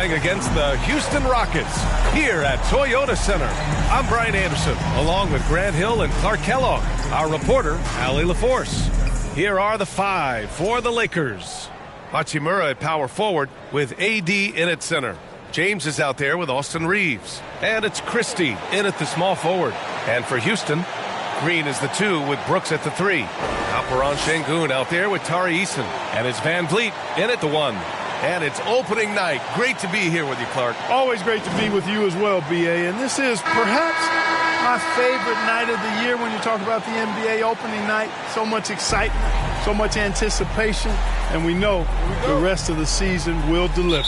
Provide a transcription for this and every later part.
playing against the Houston Rockets here at Toyota Center. I'm Brian Anderson, along with Grant Hill and Clark Kellogg. Our reporter, Allie LaForce. Here are the five for the Lakers. Hachimura at power forward with AD in at center. James is out there with Austin Reeves. And it's Christie in at the small forward. And for Houston, Green is the 2 with Brooks at the 3. Alperon Şengün out there with Tari Eason. And it's Van Vliet in at the 1. And it's opening night. Great to be here with you, Clark. Always great to be with you as well, B.A. And this is perhaps my favorite night of the year when you talk about the NBA opening night. So much excitement, so much anticipation, and we know the rest of the season will deliver.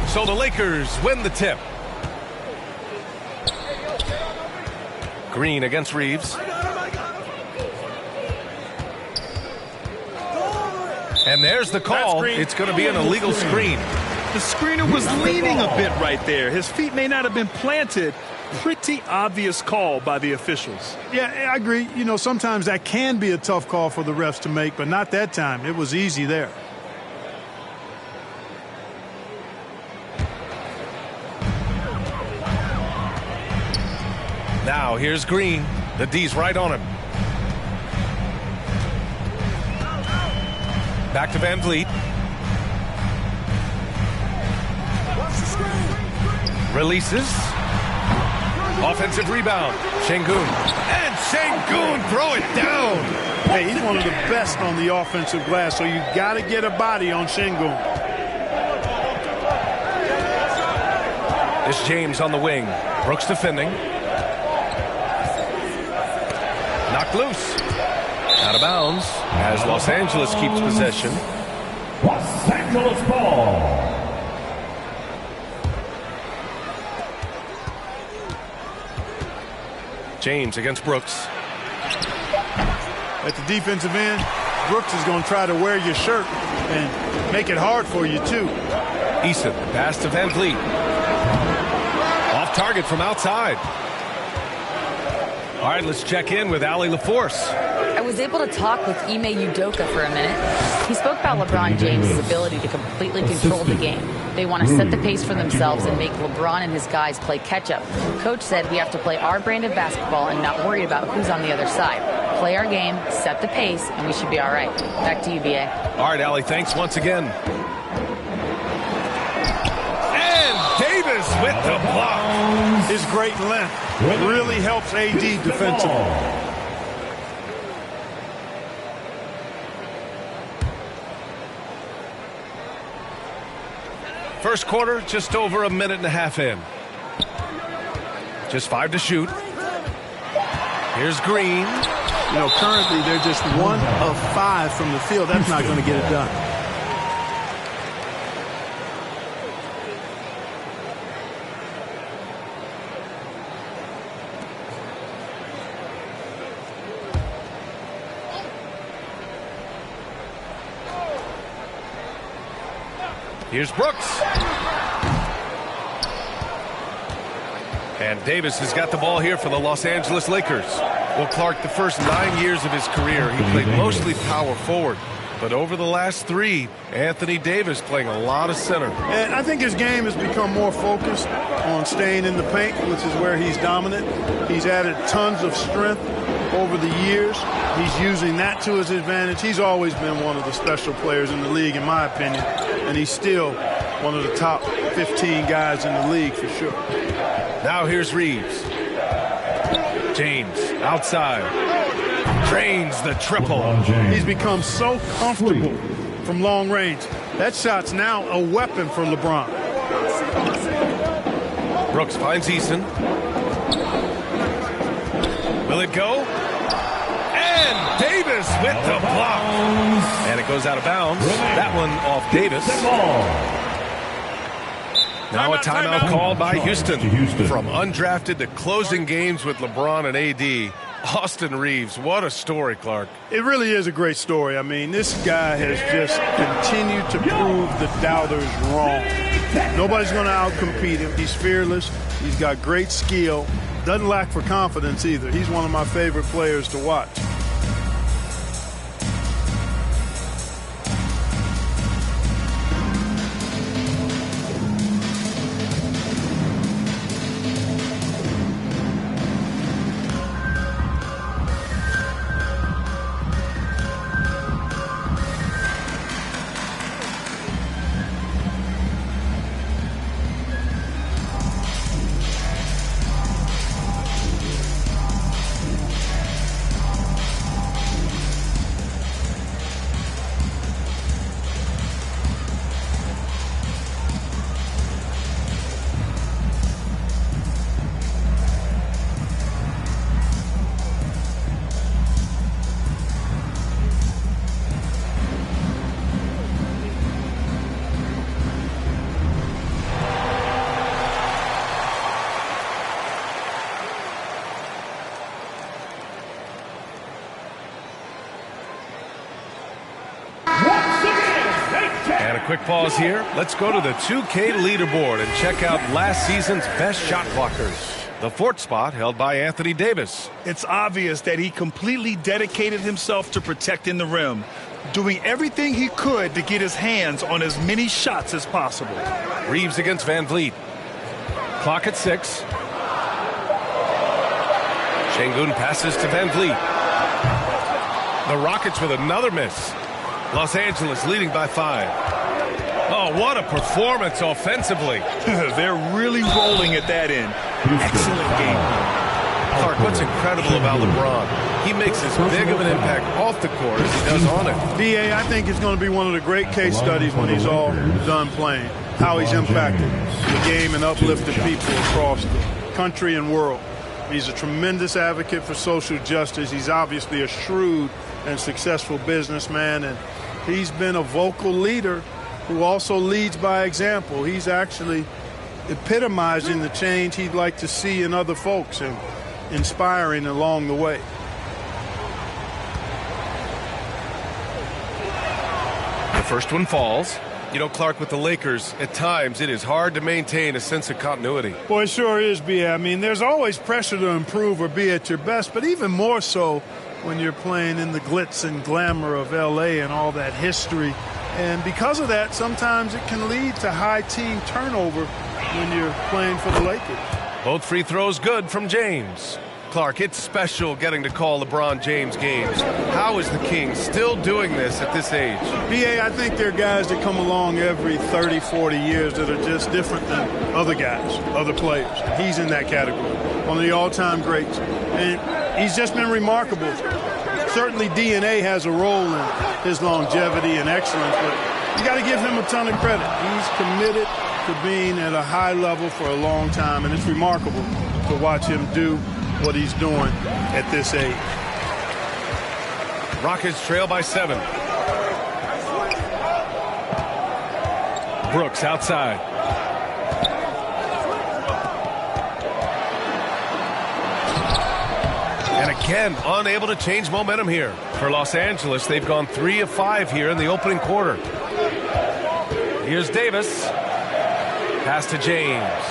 So the Lakers win the tip. Green against Reeves. And there's the call. It's going to be an illegal screen. The screener was leaning a bit right there. His feet may not have been planted. Pretty obvious call by the officials. Yeah, I agree. You know, sometimes that can be a tough call for the refs to make, but not that time. It was easy there. Now here's Green. The D's right on him. Back to Van Vliet. Releases. Offensive rebound. Şengün. And Şengün throw it down. Hey, he's one of the best on the offensive glass, so you got to get a body on Şengün. It's James on the wing. Brooks defending. Knocked loose. Out of bounds as Los Angeles keeps possession. Los Angeles ball. James against Brooks. At the defensive end, Brooks is going to try to wear your shirt and make it hard for you, too. Eason, pass to Van Vliet. Off target from outside. All right, let's check in with Allie LaForce. I was able to talk with Ime Udoka for a minute. He spoke about LeBron James' ability to completely control the game. They want to set the pace for themselves and make LeBron and his guys play catch-up. Coach said we have to play our brand of basketball and not worry about who's on the other side. Play our game, set the pace, and we should be all right. Back to you, B.A. All right, Allie, thanks once again. And Davis with the block. His great length really helps AD defensively. First quarter, just over a minute and a half in. Just 5 to shoot. Here's Green. You know, currently they're just 1 of 5 from the field. That's not going to get it done. Here's Brooks. And Davis has got the ball here for the Los Angeles Lakers. Well, Clark, the first 9 years of his career, he played mostly power forward. But over the last 3, Anthony Davis playing a lot of center. And I think his game has become more focused on staying in the paint, which is where he's dominant. He's added tons of strength over the years. He's using that to his advantage. He's always been one of the special players in the league, in my opinion. And he's still one of the top 15 guys in the league for sure. Now here's Reeves. James outside. Drains the triple. He's become so comfortable from long range. That shot's now a weapon for LeBron. Brooks finds Eason. Will it go? And Davis with the block. And it goes out of bounds. That one off Davis. Now a timeout called by Houston. From undrafted to closing games with LeBron and AD. Austin Reeves, what a story, Clark. It really is a great story. I mean, this guy has just continued to prove the doubters wrong. Nobody's going to outcompete him. He's fearless. He's got great skill. Doesn't lack for confidence either. He's one of my favorite players to watch. Quick pause here. Let's go to the 2K leaderboard and check out last season's best shot blockers. The fourth spot held by Anthony Davis. It's obvious that he completely dedicated himself to protecting the rim, doing everything he could to get his hands on as many shots as possible. Reeves against Van Vliet. Clock at 6. Şengün passes to Van Vliet. The Rockets with another miss. Los Angeles leading by 5. Oh, what a performance offensively. They're really rolling at that end. Excellent game. Clark, what's incredible about LeBron? He makes as big of an impact off the court as he does on it. D.A., I think it's going to be one of the great case studies when he's all done playing, how he's impacted the game and uplifted people across the country and world. He's a tremendous advocate for social justice. He's obviously a shrewd and successful businessman, and he's been a vocal leader who also leads by example. He's actually epitomizing the change he'd like to see in other folks and inspiring along the way. The first one falls. You know, Clark, with the Lakers, at times it is hard to maintain a sense of continuity. Boy, it sure is, B.A. I mean, there's always pressure to improve or be at your best, but even more so when you're playing in the glitz and glamour of L.A. and all that history. And because of that, sometimes it can lead to high team turnover when you're playing for the Lakers. Both free throws good from James. Clark, it's special getting to call LeBron James games. How is the King still doing this at this age? B.A., I think there are guys that come along every 30, 40 years that are just different than other guys, other players. He's in that category, one of the all-time greats. And he's just been remarkable. Certainly DNA has a role in his longevity and excellence, but you got to give him a ton of credit. He's committed to being at a high level for a long time, and it's remarkable to watch him do what he's doing at this age. Rockets trail by 7. Brooks outside. And again, unable to change momentum here. For Los Angeles, they've gone 3 of 5 here in the opening quarter. Here's Davis. Pass to James.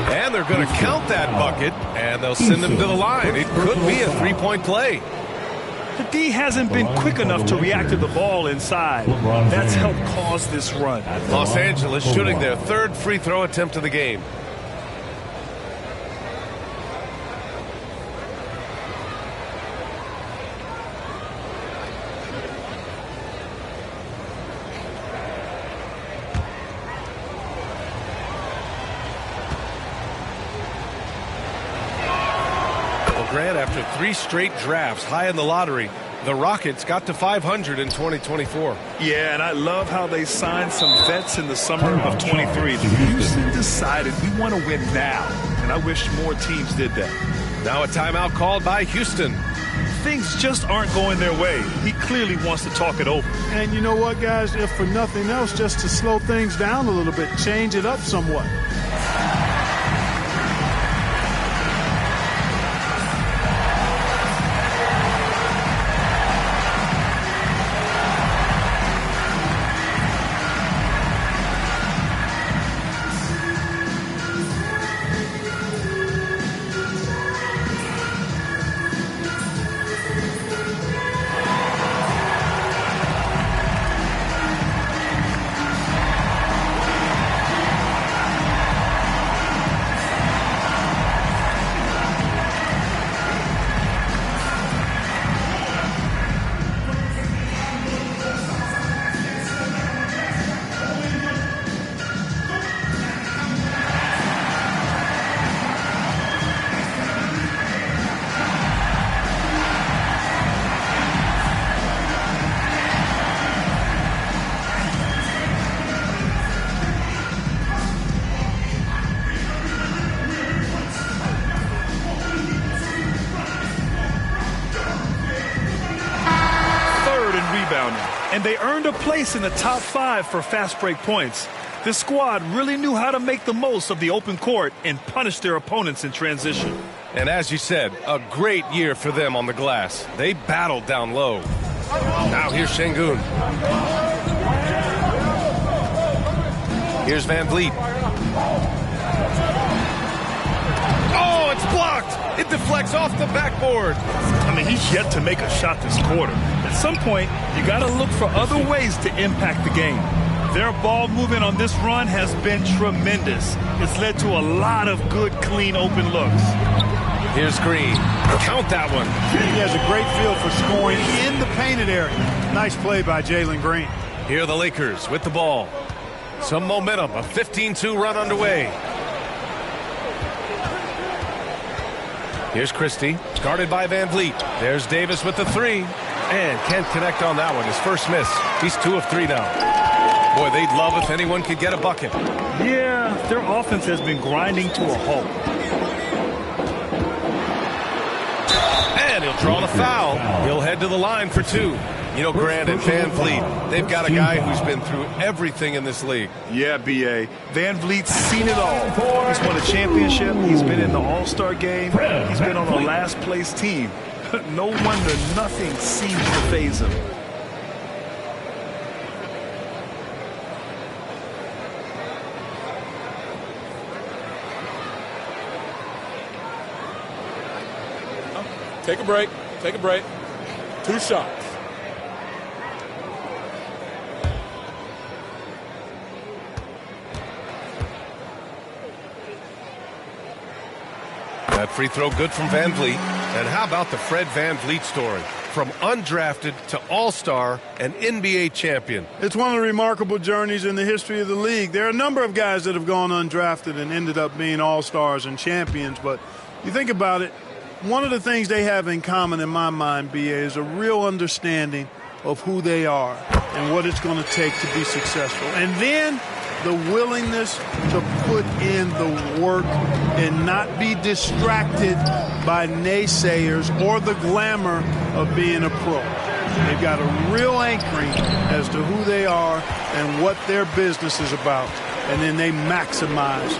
And they're going to count that bucket, and they'll send him to the line. It could be a three-point play. The D hasn't been quick enough to react to the ball inside. That's helped cause this run. Los Angeles shooting their 3rd free throw attempt of the game. Grant, after 3 straight drafts high in the lottery, the Rockets got to 500 in 2024. Yeah, and I love how they signed some vets in the summer of 23. Houston decided we want to win now, and I wish more teams did that. Now a timeout called by Houston. Things just aren't going their way. He clearly wants to talk it over. And you know what, guys? If for nothing else, just to slow things down a little bit, change it up somewhat. And they earned a place in the top 5 for fast break points. This squad really knew how to make the most of the open court and punish their opponents in transition. And as you said, a great year for them on the glass. They battled down low. Now here's Şengün. Here's Van Vliet. Oh, it's blocked. It deflects off the backboard. I mean, he's yet to make a shot this quarter. At some point, you got to look for other ways to impact the game. Their ball movement on this run has been tremendous. It's led to a lot of good, clean, open looks. Here's Green. Count that one. He has a great feel for scoring in the painted area. Nice play by Jalen Green. Here are the Lakers with the ball. Some momentum, a 15-2 run underway. Here's Christie, guarded by Van Vliet. There's Davis with the three. And can't connect on that one. His first miss. He's 2 of 3 now. Boy, they'd love if anyone could get a bucket. Yeah, their offense has been grinding to a halt. And he'll draw the foul. He'll head to the line for 2. You know, Grant and Van Vliet, they've got a guy who's been through everything in this league. Yeah, B.A. Van Vliet's seen it all. He's won a championship. He's been in the All-Star game. He's been on a last-place team. No wonder nothing seems to faze him. Take a break. Take a break. 2 shots. That free throw good from Van Vliet. And how about the Fred Van Vliet story? From undrafted to all-star and NBA champion. It's one of the remarkable journeys in the history of the league. There are a number of guys that have gone undrafted and ended up being all-stars and champions. But you think about it, one of the things they have in common in my mind, B.A., is a real understanding of who they are and what it's going to take to be successful. And then the willingness to put in the work and not be distracted by naysayers or the glamour of being a pro. They've got a real anchoring as to who they are and what their business is about, and then they maximize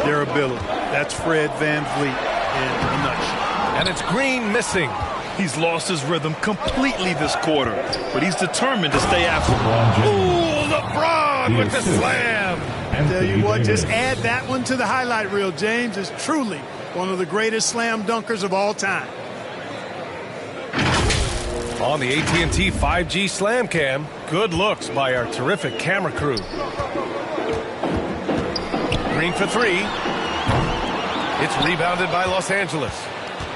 their ability. That's Fred Van Vliet in a nutshell. And it's Green missing. He's lost his rhythm completely this quarter, but he's determined to stay after it. Ooh, LeBron with the slam. Tell you what, just add that one to the highlight reel. James is truly one of the greatest slam dunkers of all time. On the AT&T 5G Slam Cam, good looks by our terrific camera crew. Green for 3. It's rebounded by Los Angeles.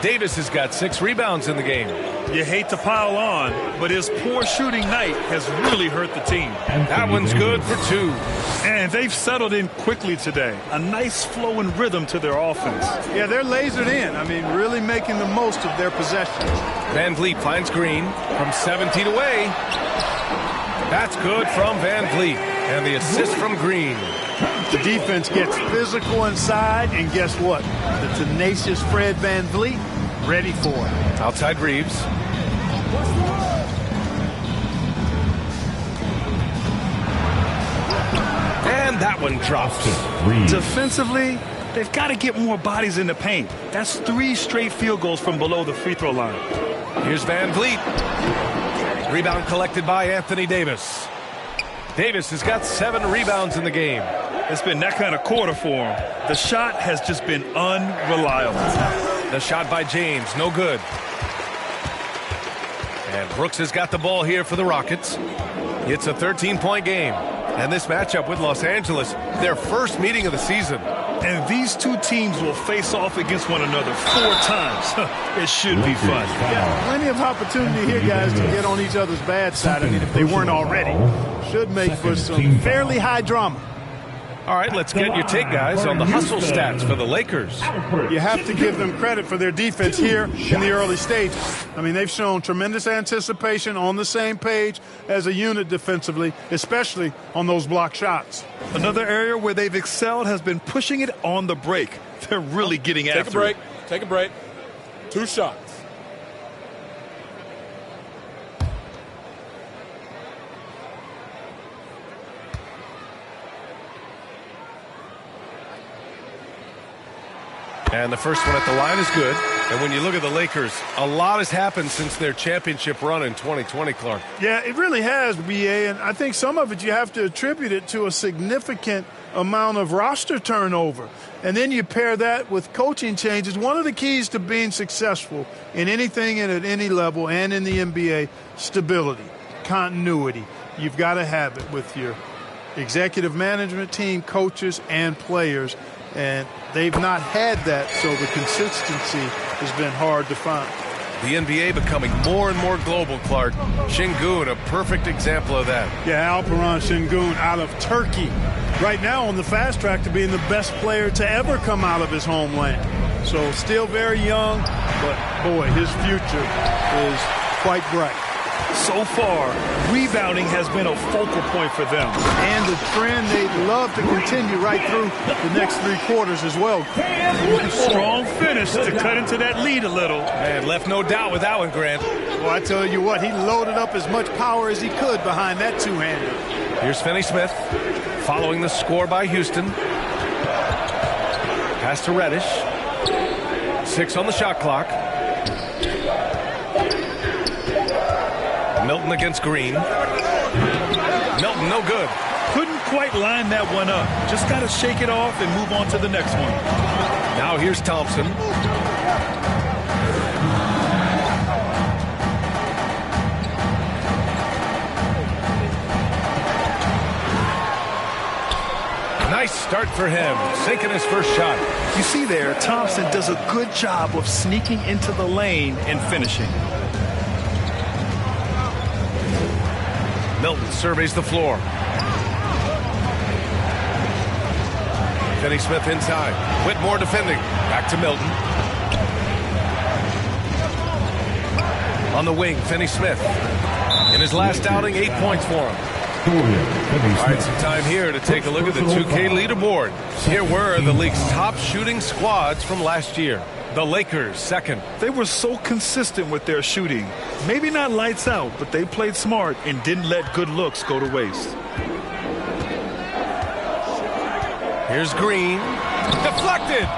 Davis has got 6 rebounds in the game. You hate to pile on, but his poor shooting night has really hurt the team. That one's good for 2. And they've settled in quickly today. A nice flow and rhythm to their offense. Yeah, they're lasered in. I mean, really making the most of their possessions. Van Vliet finds Green from 17 away. That's good from Van Vliet. And the assist from Green. The defense gets physical inside, and guess what? The tenacious Fred Van Vliet ready for it. Outside Reeves. And that one drops. Defensively, they've got to get more bodies in the paint. That's 3 straight field goals from below the free throw line. Here's Van Vliet. Rebound collected by Anthony Davis. Davis has got 7 rebounds in the game. It's been that kind of quarter for him. The shot has just been unreliable. The shot by James, no good. And Brooks has got the ball here for the Rockets. It's a 13-point game. And this matchup with Los Angeles, their first meeting of the season. And these 2 teams will face off against one another 4 times. It should be fun. Yeah, plenty of opportunity here, guys, to get on each other's bad side. I mean, if they weren't already. Should make for some fairly high drama. All right, let's get your take, guys, on the hustle stats for the Lakers. You have to give them credit for their defense here in the early stages. I mean, they've shown tremendous anticipation, on the same page as a unit defensively, especially on those block shots. Another area where they've excelled has been pushing it on the break. They're really getting after it. Take a break. Take a break. 2 shots. And the first one at the line is good. And when you look at the Lakers, a lot has happened since their championship run in 2020, Clark. Yeah, it really has, BA, and I think some of it you have to attribute it to a significant amount of roster turnover. And then you pair that with coaching changes. One of the keys to being successful in anything and at any level and in the NBA, stability, continuity. You've got to have it with your executive management team, coaches, and players. And they've not had that, so the consistency has been hard to find. The NBA becoming more and more global, Clark. Şengün, a perfect example of that. Yeah, Alperen Şengün out of Turkey. Right now on the fast track to being the best player to ever come out of his homeland. So still very young, but boy, his future is quite bright. So far, rebounding has been a focal point for them. And the trend they'd love to continue right through the next 3 quarters as well. Strong finish to cut into that lead a little. And left no doubt with that one, Grant. Well, I tell you what, he loaded up as much power as he could behind that two-hander. Here's Finney-Smith following the score by Houston. Pass to Reddish. 6 on the shot clock. Milton against Green. Milton, no good. Couldn't quite line that one up. Just got to shake it off and move on to the next one. Now here's Thompson. Nice start for him, sinking his first shot. You see there, Thompson does a good job of sneaking into the lane and finishing. Milton surveys the floor. Finney-Smith inside. Whitmore defending. Back to Milton. On the wing, Finney-Smith. In his last outing, 8 points for him. All right, some time here to take a look at the 2K leaderboard. Here were the league's top shooting squads from last year. The Lakers, second. They were so consistent with their shooting. Maybe not lights out, but they played smart and didn't let good looks go to waste. Here's Green. Deflected.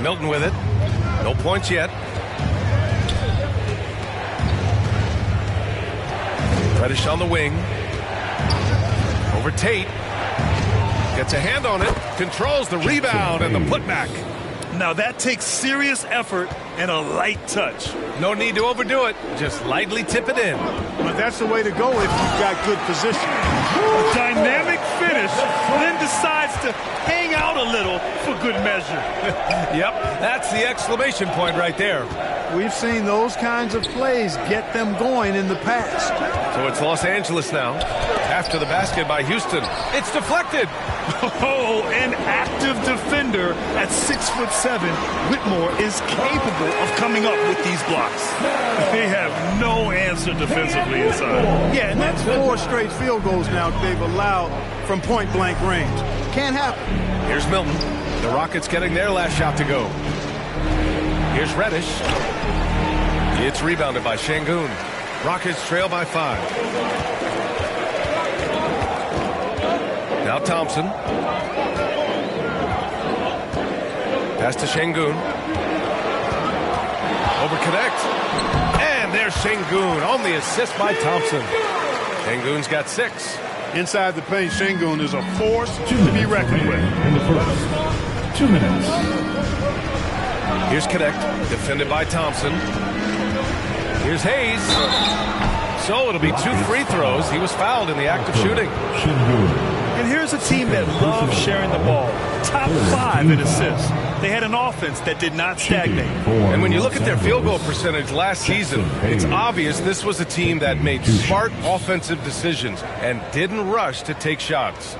Milton with it. No points yet. Reddish on the wing. Over Tate. Gets a hand on it, controls the rebound and the putback. Now that takes serious effort and a light touch. No need to overdo it, just lightly tip it in. But that's the way to go if you've got good position. A dynamic finish, then decides to hang out a little for good measure. Yep, that's the exclamation point right there. We've seen those kinds of plays get them going in the past. So it's Los Angeles now. After the basket by Houston, it's deflected. Oh, an active defender at 6'7", Whitmore is capable of coming up with these blocks. They have no answer defensively inside. Yeah, and that's 4 straight field goals now they've allowed from point-blank range. Can't happen. Here's Milton. The Rockets getting their last shot to go. Here's Reddish. It's rebounded by Şengün. Rockets trail by 5. Now Thompson. Pass to Şengün. Over connect. And there's Şengün on the assist by Thompson. Şengün's got 6. Inside the paint, Şengün is a force to be reckoned with. In the first 2 minutes. Here's Connect, defended by Thompson. Here's Hayes. So it'll be 2 free throws. He was fouled in the act of shooting. And here's a team that loves sharing the ball. Top 5 in assists. They had an offense that did not stagnate. And when you look at their field goal percentage last season, it's obvious this was a team that made smart offensive decisions and didn't rush to take shots.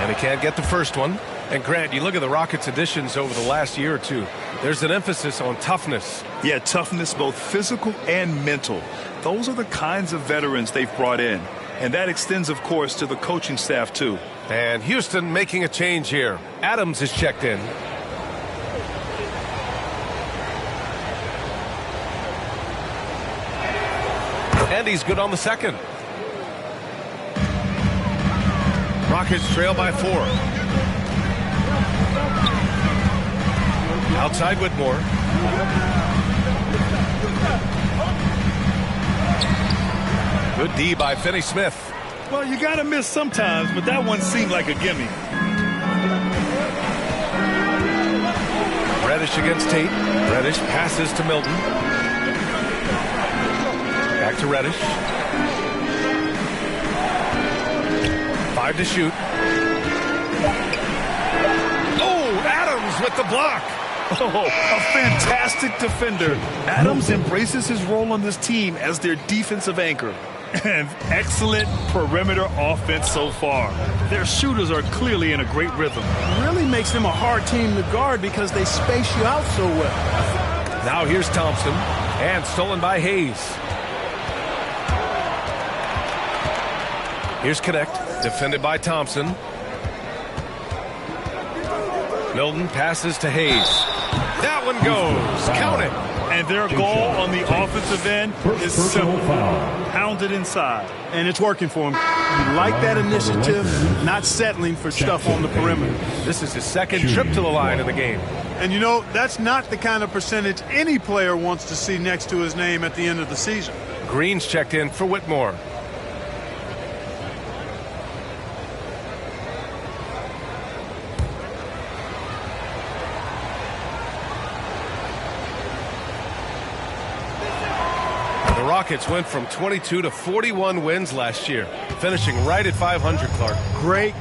And he can't get the first one. And Grant, you look at the Rockets' additions over the last year or two, there's an emphasis on toughness. Yeah, toughness, both physical and mental. Those are the kinds of veterans they've brought in. And that extends, of course, to the coaching staff, too. And Houston making a change here. Adams is checked in. And he's good on the second. Rockets trail by 4. Outside Whitmore. Good D by Finney-Smith. Well, you got to miss sometimes, but that one seemed like a gimme. Reddish against Tate. Reddish passes to Milton. Back to Reddish. 5 to shoot. Oh, Adams with the block. Oh, a fantastic defender. Adams embraces his role on this team as their defensive anchor. And excellent perimeter offense so far. Their shooters are clearly in a great rhythm. It really makes them a hard team to guard because they space you out so well. Now here's Thompson. And stolen by Hayes. Here's Connect. Defended by Thompson. Milton passes to Hayes. That one goes. Count it. And their goal on the offensive end is simple. Pound it inside. And it's working for him. You like that initiative, not settling for stuff on the perimeter. This is his second trip to the line in the game. And you know, that's not the kind of percentage any player wants to see next to his name at the end of the season. Green's checked in for Whitmore. The Rockets went from 22 to 41 wins last year, finishing right at 500, Clark. Great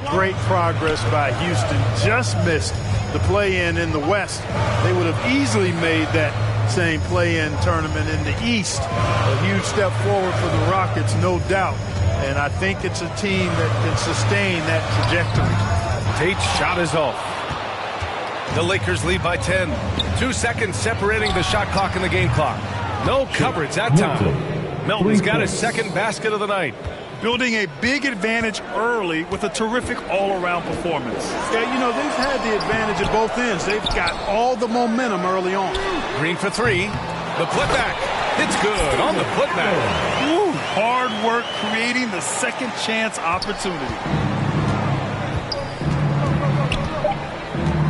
progress by Houston. Just missed the play-in in the West. They would have easily made that same play-in tournament in the East. A huge step forward for the Rockets, no doubt. And I think it's a team that can sustain that trajectory. Tate's shot is off. The Lakers lead by 10. 2 seconds separating the shot clock and the game clock. No coverage that time. Milton's got his second basket of the night. Building a big advantage early with a terrific all-around performance. Yeah, you know, they've had the advantage at both ends. They've got all the momentum early on. Green for 3. The putback. It's good on the putback. Woo, hard work creating the second chance opportunity.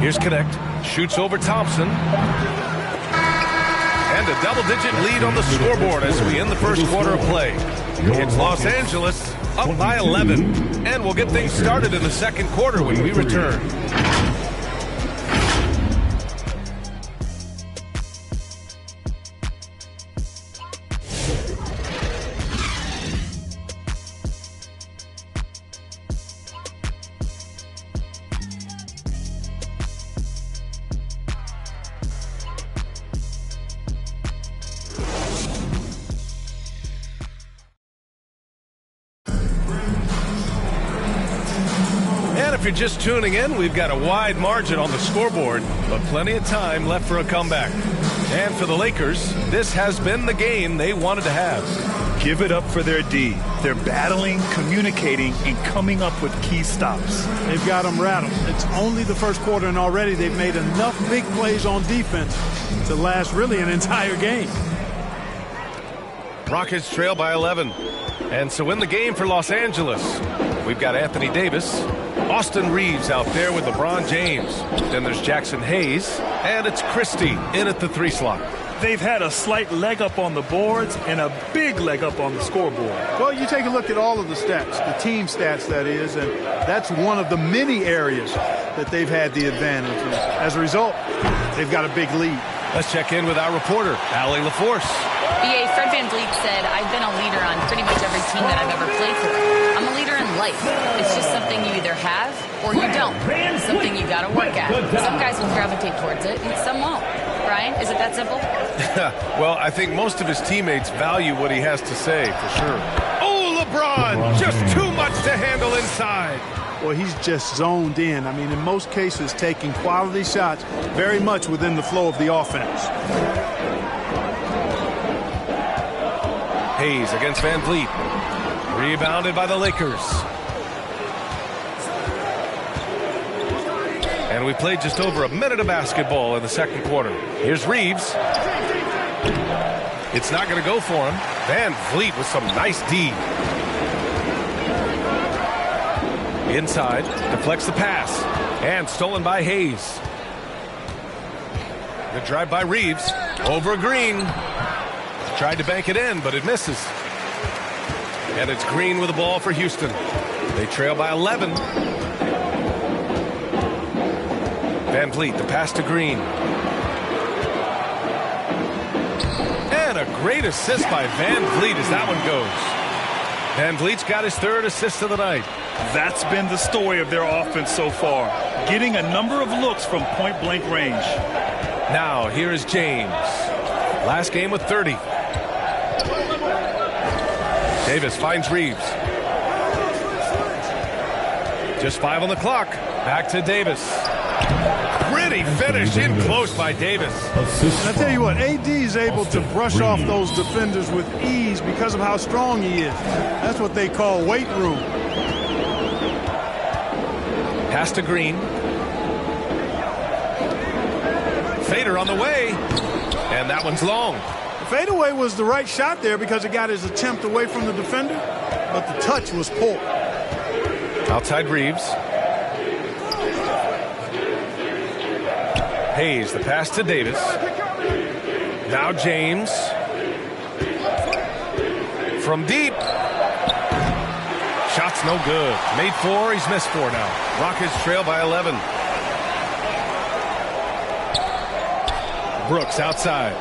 Here's Connect. Shoots over Thompson. And a double-digit lead on the scoreboard as we end the first quarter of play. It's Los Angeles up by 11. And we'll get things started in the second quarter when we return. If you're just tuning in, we've got a wide margin on the scoreboard, but plenty of time left for a comeback. And for the Lakers, this has been the game they wanted to have. Give it up for their D. They're battling, communicating, and coming up with key stops. They've got them rattled. It's only the first quarter, and already they've made enough big plays on defense to last really an entire game. Rockets trail by 11. And so in the game for Los Angeles, we've got Anthony Davis, Austin Reeves out there with LeBron James. Then there's Jackson Hayes, and it's Christie in at the 3 slot. They've had a slight leg up on the boards and a big leg up on the scoreboard. Well, you take a look at all of the stats, the team stats, that is, and that's one of the many areas that they've had the advantage. And as a result, they've got a big lead. Let's check in with our reporter, Allie LaForce. BA, Fred VanVleet said, I've been a leader on pretty much every team that I've ever played for. I'm a leader in life. It's just something you either have or you don't. It's something you got to work at. Some guys will gravitate towards it and some won't. Brian, is it that simple? Well, I think most of his teammates value what he has to say, for sure. Oh, LeBron, just too much to handle inside. Well, he's just zoned in. I mean, in most cases, taking quality shots very much within the flow of the offense. Hayes against VanVleet. Rebounded by the Lakers. And we played just over a minute of basketball in the second quarter. Here's Reeves. It's not going to go for him. Van Vliet with some nice D. Inside, deflects the pass. And stolen by Hayes. The drive by Reeves. Over Green. Tried to bank it in, but it misses. And it's Green with the ball for Houston. They trail by 11. Van Vliet, the pass to Green. And a great assist by Van Vliet as that one goes. Van Vliet's got his third assist of the night. That's been the story of their offense so far. Getting a number of looks from point-blank range. Now, here is James. Last game with 30. Davis finds Reeves. Just 5 on the clock. Back to Davis. Pretty finish in close by Davis. And I tell you what, AD is able to brush off those defenders with ease because of how strong he is. That's what they call weight room. Pass to Green. Fader on the way. And that one's long. The fadeaway was the right shot there because it got his attempt away from the defender, but the touch was poor. Outside Reeves. Hayes, the pass to Davis. Now James. From deep. Shot's no good. Made 4, he's missed 4 now. Rockets trail by 11. Brooks outside.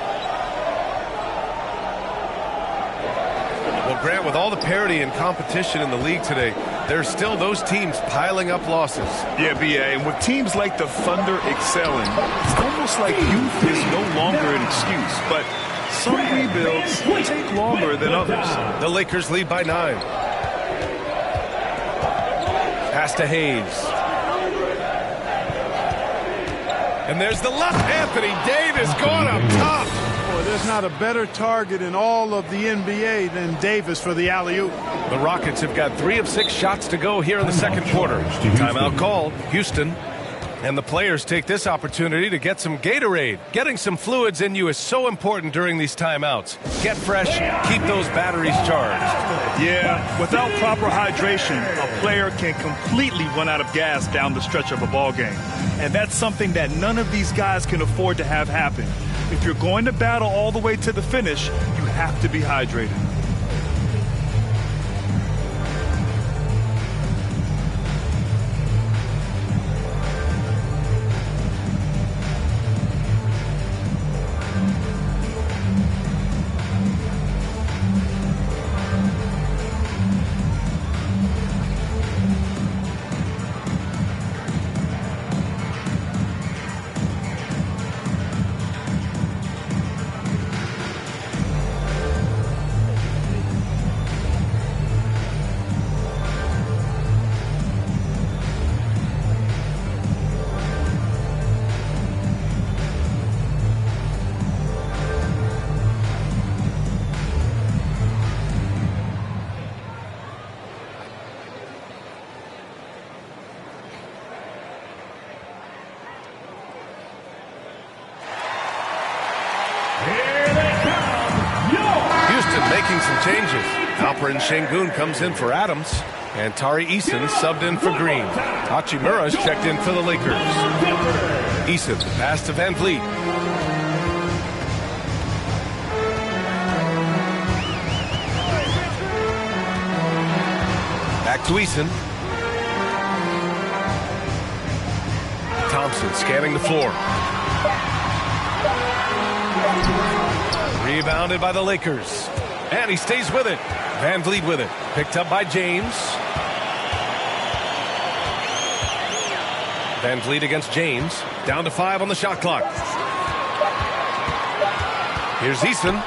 Well, Grant, with all the parity and competition in the league today, there's still those teams piling up losses. Yeah, B.A., and with teams like the Thunder excelling, it's almost like youth is no longer an excuse, but some rebuilds take longer than others. The Lakers lead by 9. Pass to Hayes. And there's the left. Anthony Davis going up top. Boy, there's not a better target in all of the NBA than Davis for the alley-oop. The Rockets have got 3 of 6 shots to go here in the second quarter. Timeout called. Houston. And the players take this opportunity to get some Gatorade. Getting some fluids in you is so important during these timeouts. Get fresh, keep those batteries charged. Yeah, without proper hydration, a player can completely run out of gas down the stretch of a ball game. And that's something that none of these guys can afford to have happen. If you're going to battle all the way to the finish, you have to be hydrated. Making some changes. Alperen Şengün comes in for Adams, and Tari Eason subbed in for Green. Hachimura's checked in for the Lakers. Eason, the pass to Van Vliet. Back to Eason. Thompson scanning the floor. Rebounded by the Lakers. And he stays with it. Van Vliet with it. Picked up by James. Van Vliet against James. Down to 5 on the shot clock. Here's Eason.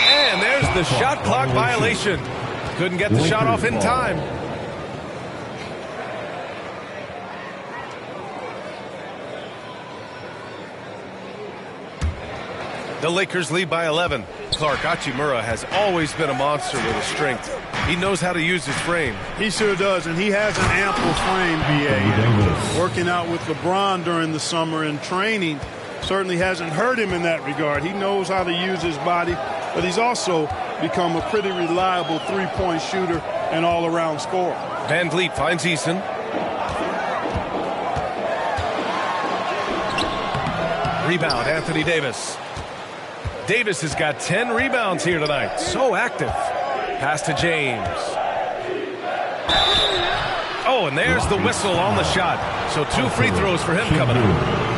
And there's the shot clock violation. Couldn't get the shot off in time. The Lakers lead by 11. Clark, Hachimura has always been a monster with his strength. He knows how to use his frame. He sure does, and he has an ample frame, B.A. Working out with LeBron during the summer and training certainly hasn't hurt him in that regard. He knows how to use his body, but he's also become a pretty reliable three-point shooter and all-around scorer. Van Vliet finds Eason. Rebound, Anthony Davis. Davis has got 10 rebounds here tonight. So active. Pass to James. Oh, and there's the whistle on the shot. So 2 free throws for him coming up.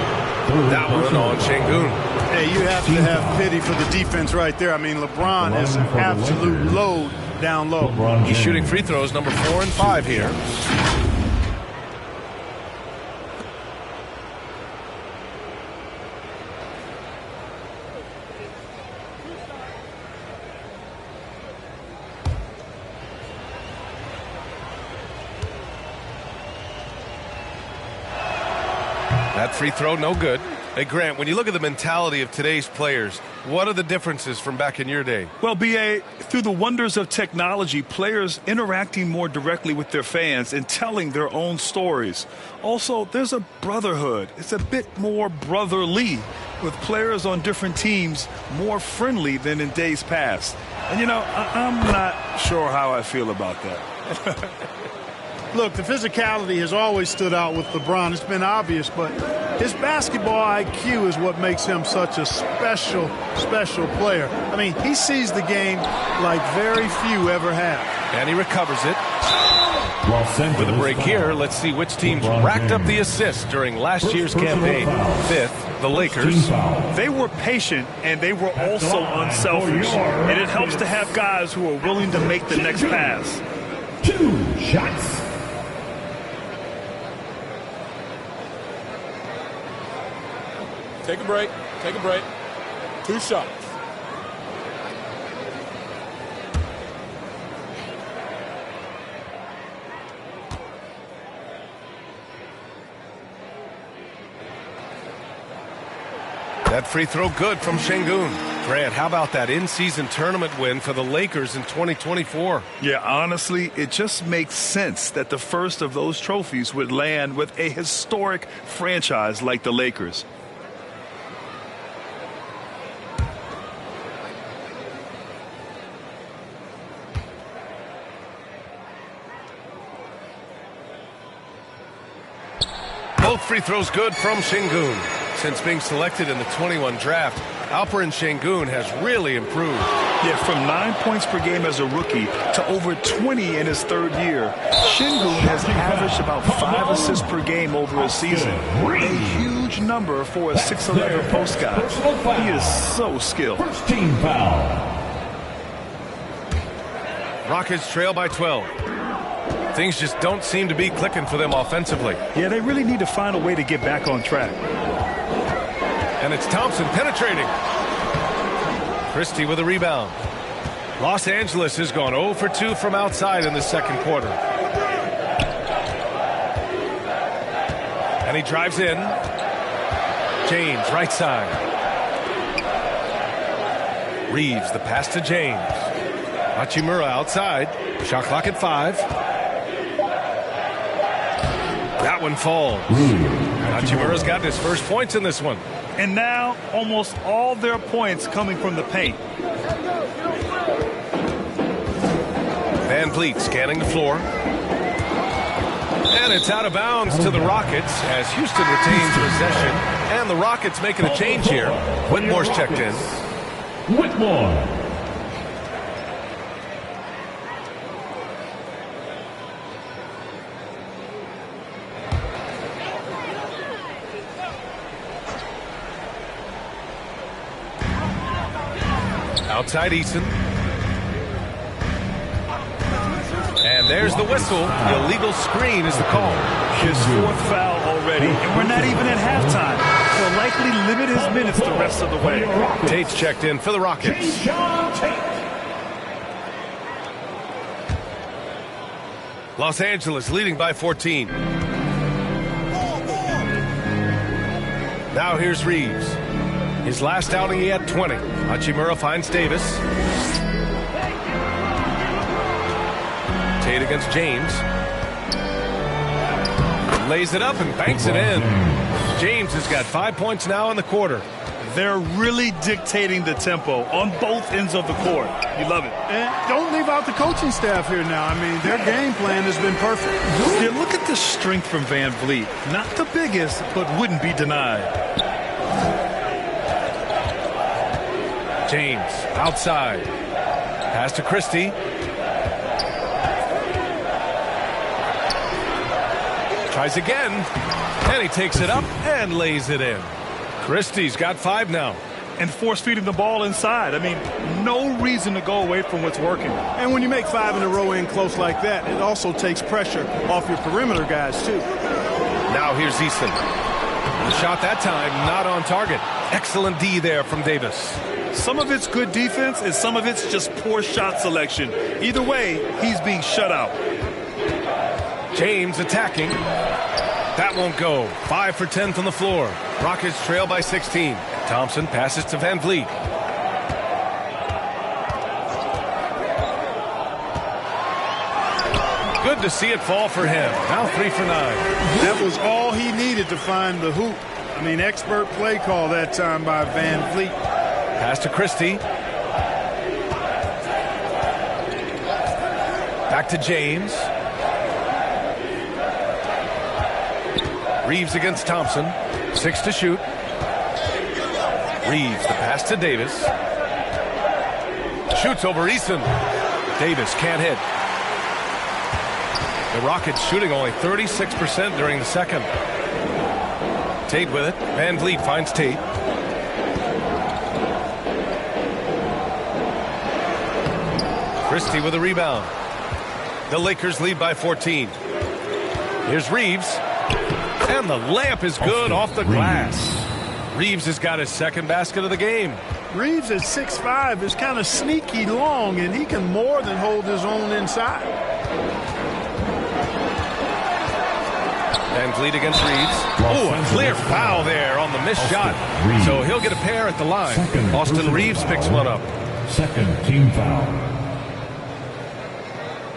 That one on Şengün. Hey, you have to have pity for the defense right there. I mean, LeBron is an absolute load down low. He's shooting free throws number 4 and 5 here. That free throw, no good. Hey, Grant, when you look at the mentality of today's players, what are the differences from back in your day? Well, B.A., through the wonders of technology, players interacting more directly with their fans and telling their own stories. Also, there's a brotherhood. It's a bit more brotherly, with players on different teams more friendly than in days past. And, you know, I'm not sure how I feel about that. Look, the physicality has always stood out with LeBron. It's been obvious, but his basketball IQ is what makes him such a special, special player. I mean, he sees the game like very few ever have. And he recovers it. With a break here, let's see which teams racked up the assists during last year's campaign. 5th, the Lakers. They were patient, and they were also unselfish. And it helps to have guys who are willing to make the next pass. 2 shots. Take a break. Take a break. 2 shots. That free throw good from Şengün. Grant, how about that in-season tournament win for the Lakers in 2024? Yeah, honestly, it just makes sense that the first of those trophies would land with a historic franchise like the Lakers. Both free throws good from Şengün. Since being selected in the 21 draft, Alperen Şengün has really improved. Yeah, from 9 points per game as a rookie to over 20 in his 3rd year. Şengün has averaged about 5 assists per game over a season. A huge number for a 6'11 post guy. He is so skilled. First team foul. Rockets trail by 12. Things just don't seem to be clicking for them offensively. Yeah, they really need to find a way to get back on track. And it's Thompson penetrating. Christie with a rebound. Los Angeles has gone 0 for 2 from outside in the second quarter. And he drives in. James, right side. Reeves, the pass to James. Hachimura outside. Shot clock at 5. That one falls. Hachimura's got his first points in this one. And now almost all their points coming from the paint. Van Vliet scanning the floor. And it's out of bounds to the Rockets as Houston retains possession. And the Rockets making a change here. Whitmore's checked in. Whitmore. Outside Eason. And there's the whistle. The illegal screen is the call. His 4th foul already, and we're not even at halftime. So likely limit his minutes the rest of the way. Tate's checked in for the Rockets. Los Angeles leading by 14. Now here's Reeves. His last outing, he had 20. Hachimura finds Davis. Tate against James. Lays it up and banks it in. James has got 5 points now in the quarter. They're really dictating the tempo on both ends of the court. You love it. And don't leave out the coaching staff here now. I mean, their game plan has been perfect. Yeah, look at the strength from Van Vliet. Not the biggest, but wouldn't be denied. James outside. Pass to Christie. Tries again. And he takes it up and lays it in. Christie's got 5 now. And force-feeding the ball inside. I mean, no reason to go away from what's working. And when you make 5 in a row in close like that, it also takes pressure off your perimeter guys, too. Now here's Easton. The shot that time, not on target. Excellent D there from Davis. Some of it's good defense, and some of it's just poor shot selection. Either way, he's being shut out. James attacking. That won't go. 5 for 10 from the floor. Rockets trail by 16. Thompson passes to Van Vliet. Good to see it fall for him. Now 3 for 9. That was all he needed to find the hoop. I mean, expert play call that time by Van Vliet. Pass to Christie. Back to James. Reeves against Thompson. 6 to shoot. Reeves, the pass to Davis. Shoots over Easton. Davis can't hit. The Rockets shooting only 36% during the second. Tate with it. Van Vliet finds Tate. Christie with a rebound. The Lakers lead by 14. Here's Reeves. And the layup is good off the glass. Reeves has got his second basket of the game. Reeves at 6'5" is kind of sneaky long, and he can more than hold his own inside. Van Vliet against Reeves. Oh, a clear foul there on the missed shot. So he'll get a pair at the line. Austin Reeves picks one up. Second team foul.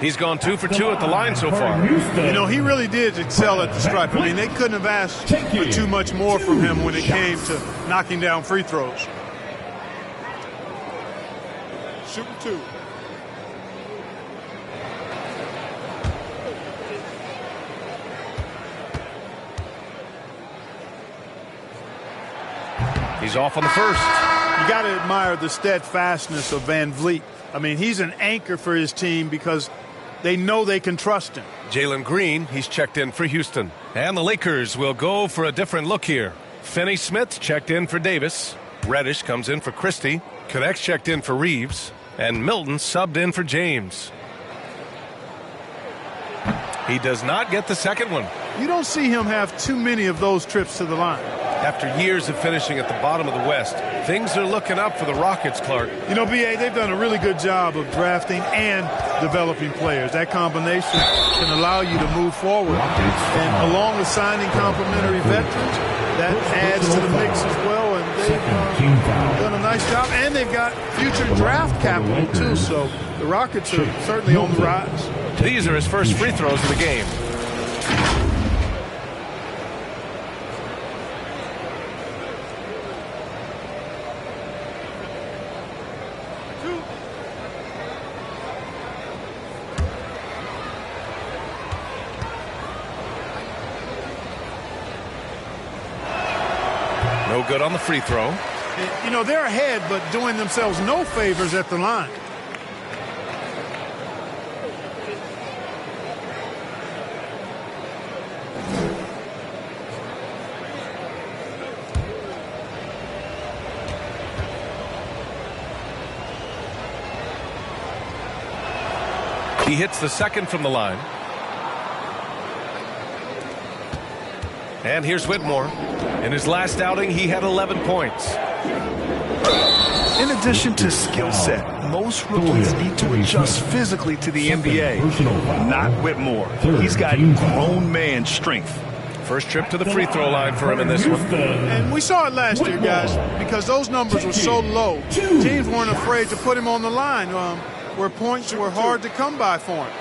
He's gone 2 for 2 at the line so far. You know, he really did excel at the stripe. I mean, they couldn't have asked for too much more from him when it came to knocking down free throws. Shooting 2. He's off on the first. You got to admire the steadfastness of Van Vliet. I mean, he's an anchor for his team because they know they can trust him. Jalen Green, he's checked in for Houston. And the Lakers will go for a different look here. Finney-Smith checked in for Davis. Reddish comes in for Christie. Connects checked in for Reeves. And Milton subbed in for James. He does not get the second one. You don't see him have too many of those trips to the line. After years of finishing at the bottom of the West, things are looking up for the Rockets, Clark. You know, B.A., they've done a really good job of drafting and developing players. That combination can allow you to move forward. And along with signing complementary veterans, that adds to the mix as well. And they've done a nice job. And they've got future draft capital, too. So the Rockets are certainly on the rise. These are his first free throws of the game. No good on the free throw. You know, they're ahead, but doing themselves no favors at the line. He hits the second from the line. And here's Whitmore. In his last outing, he had 11 points. In addition to skill set, most rookies need to adjust physically to the NBA. Not Whitmore. He's got grown man strength. First trip to the free throw line for him in this one. And we saw it last year, guys, because those numbers were so low. Teams weren't afraid to put him on the line where points were hard to come by for him.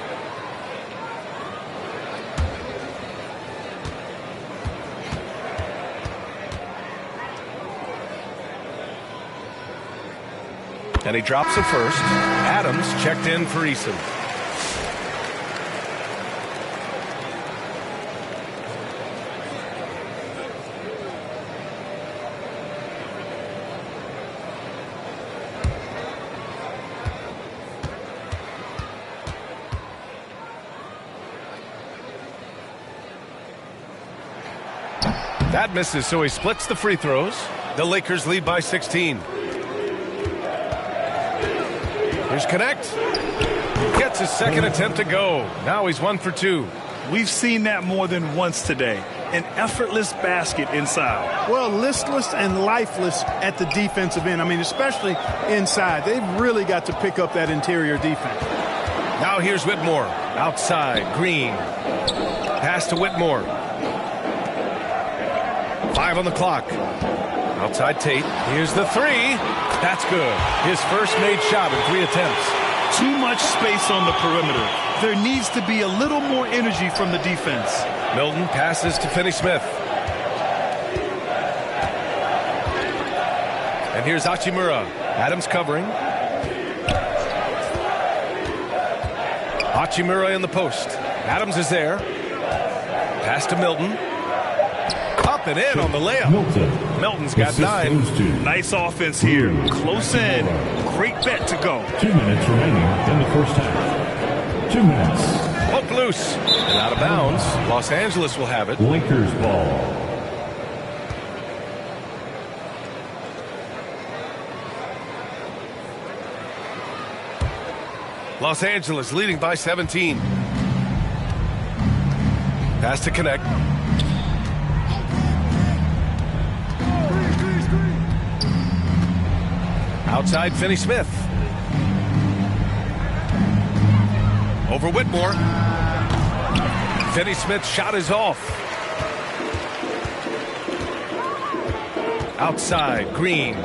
And he drops it first. Adams checked in for Eason. That misses, so he splits the free throws. The Lakers lead by 16. Here's Connect. Gets his second attempt to go. Now he's 1 for 2. We've seen that more than once today. An effortless basket inside. Well, listless and lifeless at the defensive end. I mean, especially inside. They've really got to pick up that interior defense. Now here's Whitmore. Outside, Green. Pass to Whitmore. 5 on the clock. Outside Tate. Here's the three. That's good. His first made shot in 3 attempts. Too much space on the perimeter. There needs to be a little more energy from the defense. Milton passes to Finney-Smith. And here's Hachimura. Adams covering. Hachimura in the post. Adams is there. Pass to Milton. Up and in on the layup. Milton's got 9. Nice offense here. Close in. Great bet to go. 2 minutes remaining in the first half. 2 minutes. Poked loose and out of bounds. Los Angeles will have it. Lakers ball. Los Angeles leading by 17. Pass to Connect. Outside Finney-Smith. Over Whitmore. Finney-Smith's shot is off. Outside Green.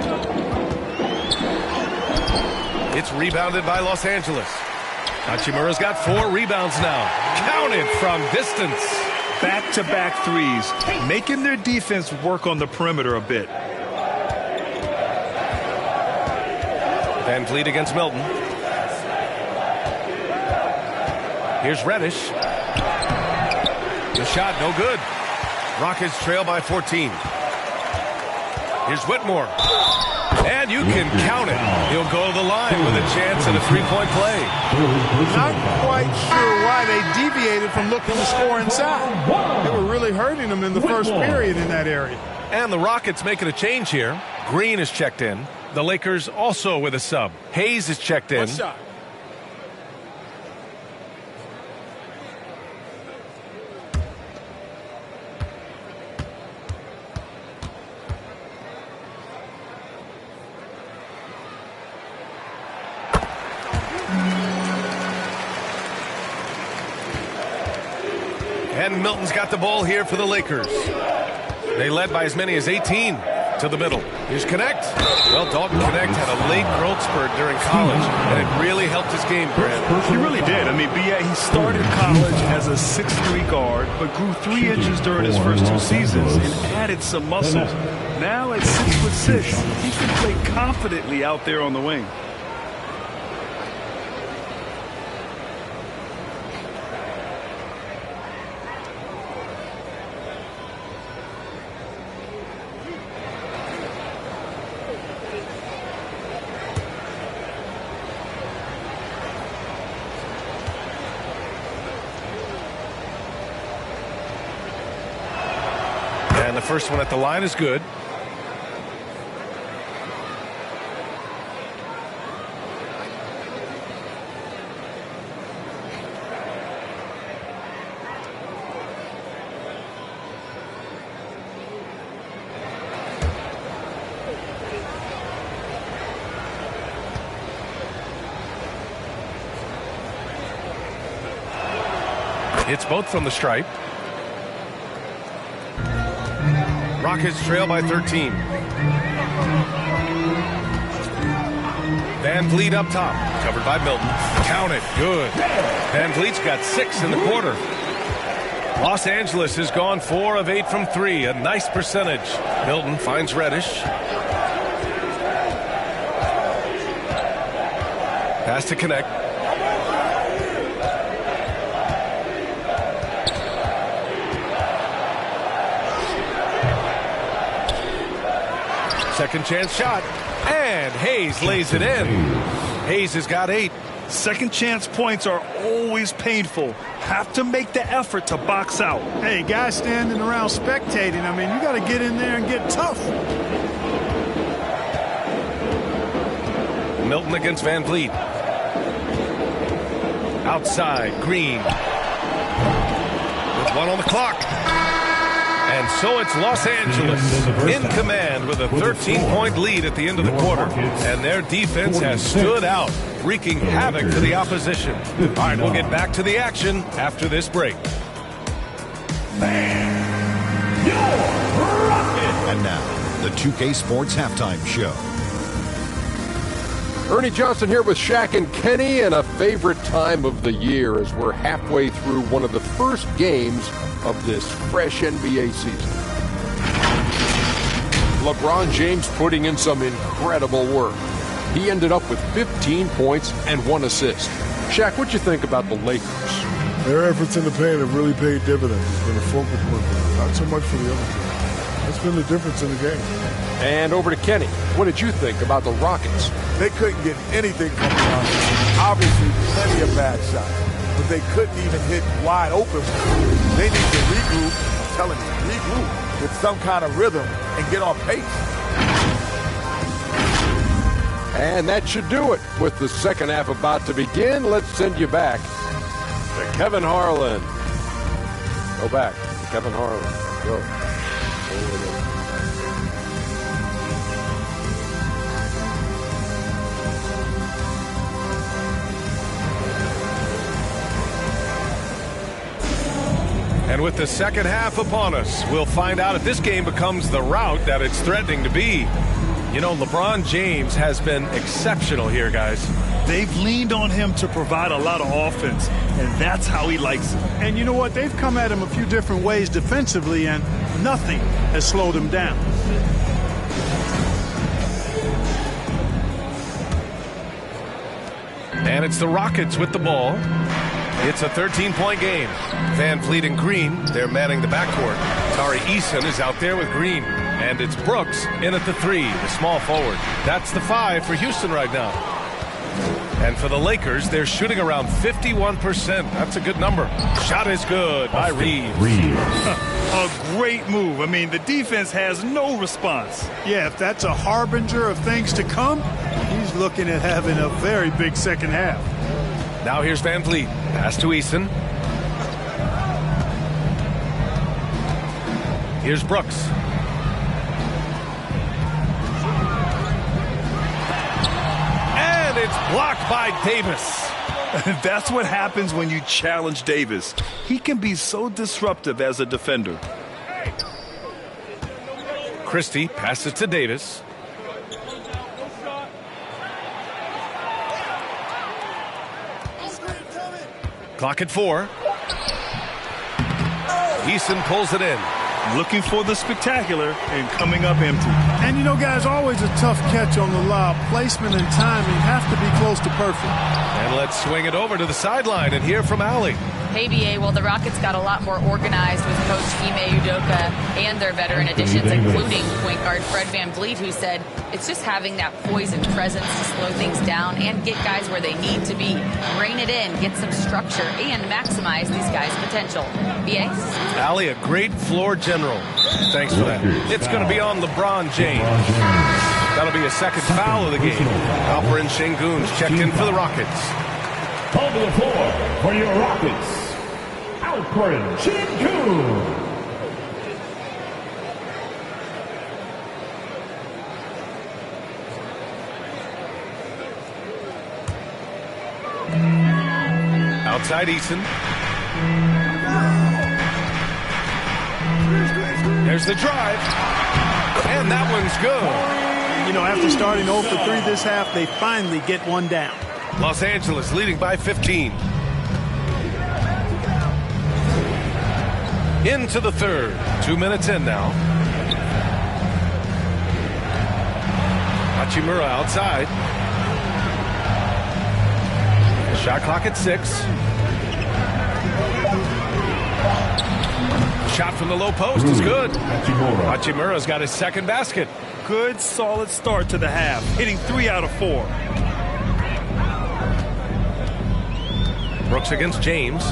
It's rebounded by Los Angeles. Hachimura's got 4 rebounds now. Counted from distance. Back-to-back threes. Making their defense work on the perimeter a bit. Van Vliet against Milton. Here's Reddish. The shot, no good. Rockets trail by 14. Here's Whitmore. And you can count it. He'll go to the line with a chance at a 3-point play. Not quite sure why they deviated from looking to score inside. They were really hurting them in the first period in that area. And the Rockets making a change here. Green is checked in. The Lakers also with a sub. Hayes is checked in. Shot. And Milton's got the ball here for the Lakers. They led by as many as 18 to the middle. Here's Connect. Well, Dalton Connect had a late growth spurt during college, and it really helped his game, Grant. He really did. I mean, he started college as a 6'3" guard, but grew 3 inches during his first 2 seasons and added some muscle. Now at 6'6", he can play confidently out there on the wing. And the first one at the line is good. It's both from the stripe. Rockets trail by 13. Van Vliet up top, covered by Milton. Count it, good. Van Vliet's got 6 in the quarter. Los Angeles has gone 4 of 8 from 3, a nice percentage. Milton finds Reddish. Pass to connect. Second chance shot. And Hayes lays it in. Hayes has got 8. Second chance points are always painful. Have to make the effort to box out. Hey, guys standing around spectating, I mean, you got to get in there and get tough. Milton against Van Vliet. Outside, Green. With 1 on the clock. And so it's Los Angeles in command with a 13-point lead at the end of the quarter. And their defense has stood out, wreaking havoc for the opposition. All right, we'll get back to the action after this break. And now, the 2K Sports Halftime Show. Ernie Johnson here with Shaq and Kenny, and a favorite time of the year as we're halfway through one of the first games of this fresh NBA season. LeBron James putting in some incredible work. He ended up with 15 points and 1 assist. Shaq, what'd you think about the Lakers? Their efforts in the paint have really paid dividends. It's been a focal point for them. Not so much for the other team. That's been the difference in the game. And over to Kenny. What did you think about the Rockets? They couldn't get anything from the offense. Obviously, plenty of bad shots. But they couldn't even hit wide open. They need to regroup. I'm telling you, regroup with some kind of rhythm and get on pace. And that should do it. With the second half about to begin, let's send you back to Kevin Harlan. Go back to Kevin Harlan. Go. And with the second half upon us, we'll find out if this game becomes the rout that it's threatening to be. You know, LeBron James has been exceptional here, guys. They've leaned on him to provide a lot of offense, and that's how he likes it. And you know what? They've come at him a few different ways defensively, and nothing has slowed him down. And it's the Rockets with the ball. It's a 13-point game. Van Vliet and Green, they're manning the backcourt. Tari Eason is out there with Green. And it's Brooks in at the 3, the small forward. That's the 5 for Houston right now. And for the Lakers, they're shooting around 51%. That's a good number. Shot is good by Reeves. A great move. I mean, the defense has no response. Yeah, if that's a harbinger of things to come, he's looking at having a very big second half. Now here's Van Vliet. Pass to Eason. Here's Brooks. And it's blocked by Davis. That's what happens when you challenge Davis. He can be so disruptive as a defender. Christie passes to Davis. Clock at 4. Eason pulls it in. Looking for the spectacular and coming up empty. And you know, guys, always a tough catch on the lob. Placement and timing have to be close to perfect. And let's swing it over to the sideline and hear from Allie. Hey, BA, well, the Rockets got a lot more organized with Coach Ime Udoka and their veteran additions, including point guard Fred Van Vliet, who said it's just having that poise and presence to slow things down and get guys where they need to be. Rein it in, get some structure, and maximize these guys' potential. BA? Allie, a great floor general. Thanks for that. It's going to be on LeBron James. That'll be a second foul of the game. Alperin Şengün checked in for the Rockets. Call to the floor for your Rockets, Alperin Şengün. Outside Eason. There's the drive. And that one's good. You know, after starting 0 for 3 this half, they finally get one down. Los Angeles leading by 15. Into the third. 2 minutes in now. Hachimura outside. Shot clock at 6. Shot from the low post is good. Hachimura's got his second basket. Good, solid start to the half, hitting 3 out of 4. Brooks against James.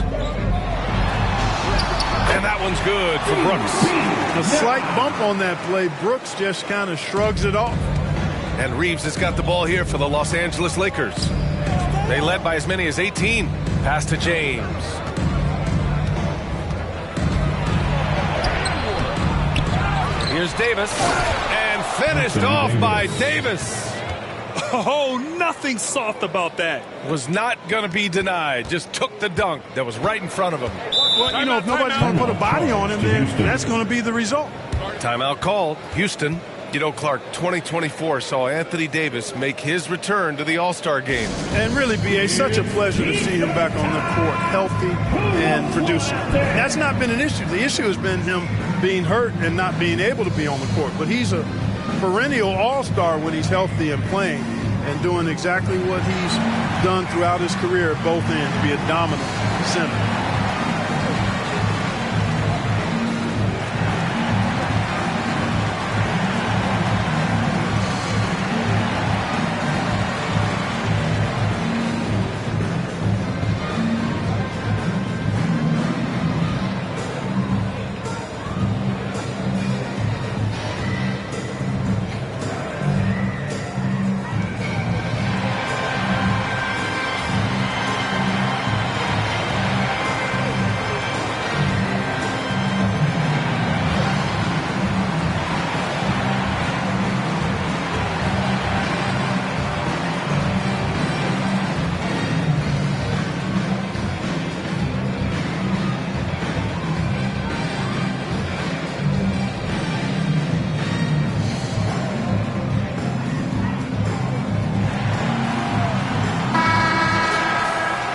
And that one's good for Brooks. A slight bump on that play. Brooks just kind of shrugs it off. And Reeves has got the ball here for the Los Angeles Lakers. They led by as many as 18. Pass to James. Here's Davis. And finished off by Davis. Oh, nothing soft about that. Was not going to be denied. Just took the dunk that was right in front of him. Well, you know, if nobody's going to put a body on him, then that's going to be the result. Timeout called. Houston. You know, Clark, 2024 saw Anthony Davis make his return to the All-Star game. And really, B.A., such a pleasure to see him back on the court, healthy and producing. That's not been an issue. The issue has been him being hurt and not being able to be on the court. But he's a perennial All-Star when he's healthy and playing and doing exactly what he's done throughout his career at both ends, be a dominant center.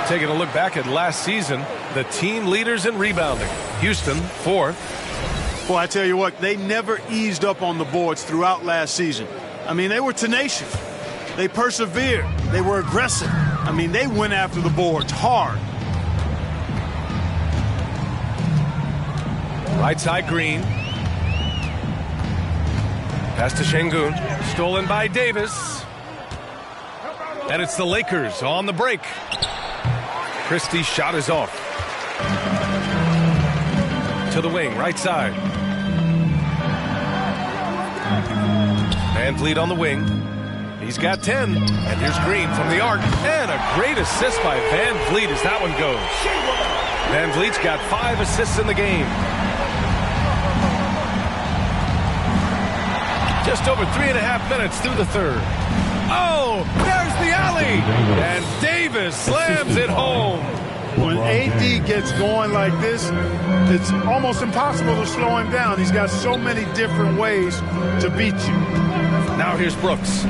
Taking a look back at last season, the team leaders in rebounding. Houston, 4th. Boy, I tell you what, they never eased up on the boards throughout last season. I mean, they were tenacious. They persevered. They were aggressive. I mean, they went after the boards hard. Right side, Green. Pass to Şengün. Stolen by Davis. And it's the Lakers on the break. Christie's shot is off. To the wing, right side. Van Vliet on the wing. He's got 10. And here's Green from the arc. And a great assist by Van Vliet as that one goes. Van Vliet's got 5 assists in the game. Just over 3.5 minutes through the third. Oh, there's the alley. And Davis slams it home. When AD gets going like this, it's almost impossible to slow him down. He's got so many different ways to beat you. Now here's Brooks.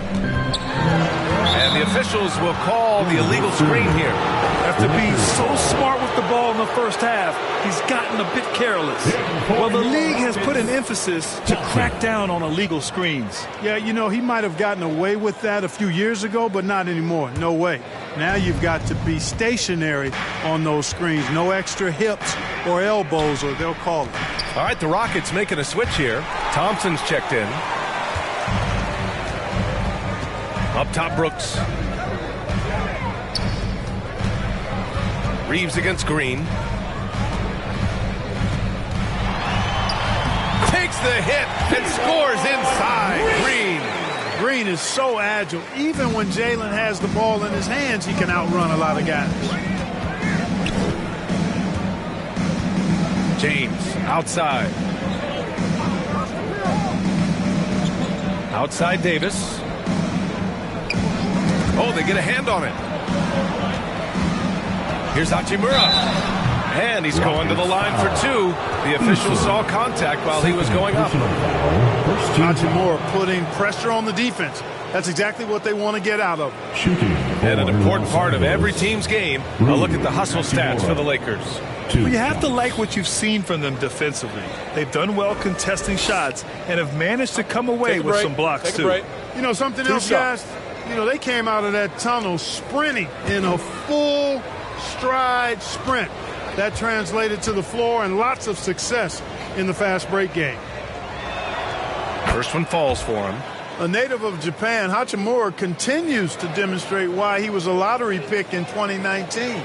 And the officials will call the illegal screen here. After being so smart with the ball in the first half, he's gotten a bit careless. Well, the league has put an emphasis to crack down on illegal screens. Yeah, you know, he might have gotten away with that a few years ago, but not anymore. No way. Now you've got to be stationary on those screens. No extra hips or elbows, or they'll call it. All right, the Rockets making a switch here. Thompson's checked in. Up top, Brooks. Reeves against Green. Takes the hit and scores inside. Green is so agile. Even when Jalen has the ball in his hands, he can outrun a lot of guys. James outside. Outside Davis. Oh, they get a hand on it. Here's Hachimura. And And he's going to the line for two. The official saw contact while he was going up. Hachimura putting pressure on the defense. That's exactly what they want to get out of. And an important part of every team's game, a look at the hustle stats for the Lakers. Well, you have to like what you've seen from them defensively. They've done well contesting shots and have managed to come away with some blocks, too. You know, something else, guys? You know, they came out of that tunnel sprinting in a full stride sprint. That translated to the floor and lots of success in the fast break game. First one falls for him. A native of Japan, Hachimura continues to demonstrate why he was a lottery pick in 2019.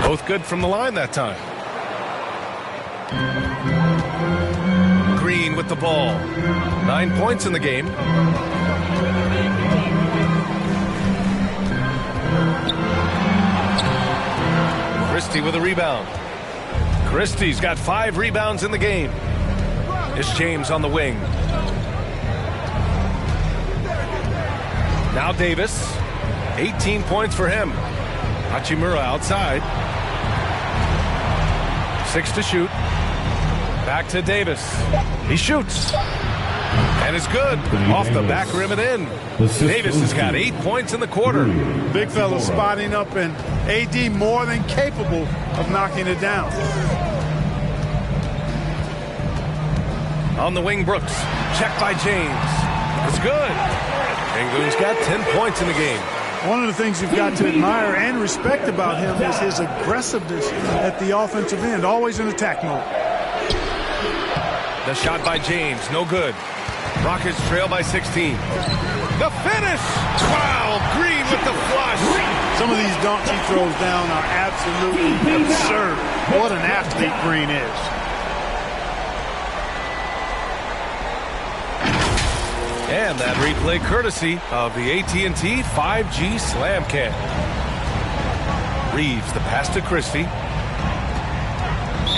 Both good from the line that time. Green with the ball. 9 points in the game. Christie with a rebound. Christie's got 5 rebounds in the game. It's James on the wing. Now Davis. 18 points for him. Hachimura outside. 6 to shoot. Back to Davis. He shoots. And it's good. Off the back rim and in. Davis has got 8 points in the quarter. Big fella spotting up, and AD more than capable of knocking it down. On the wing, Brooks. Check by James. It's good. Sengun's got 10 points in the game. One of the things you've got to admire and respect about him is his aggressiveness at the offensive end, always in attack mode. The shot by James, no good. Rockets trail by 16. The finish! Wow, Green with the flush. Some of these dunks he throws down are absolutely absurd. What an athlete Green is. And that replay courtesy of the AT&T 5G Slam Cam. Reeves, the pass to Christie.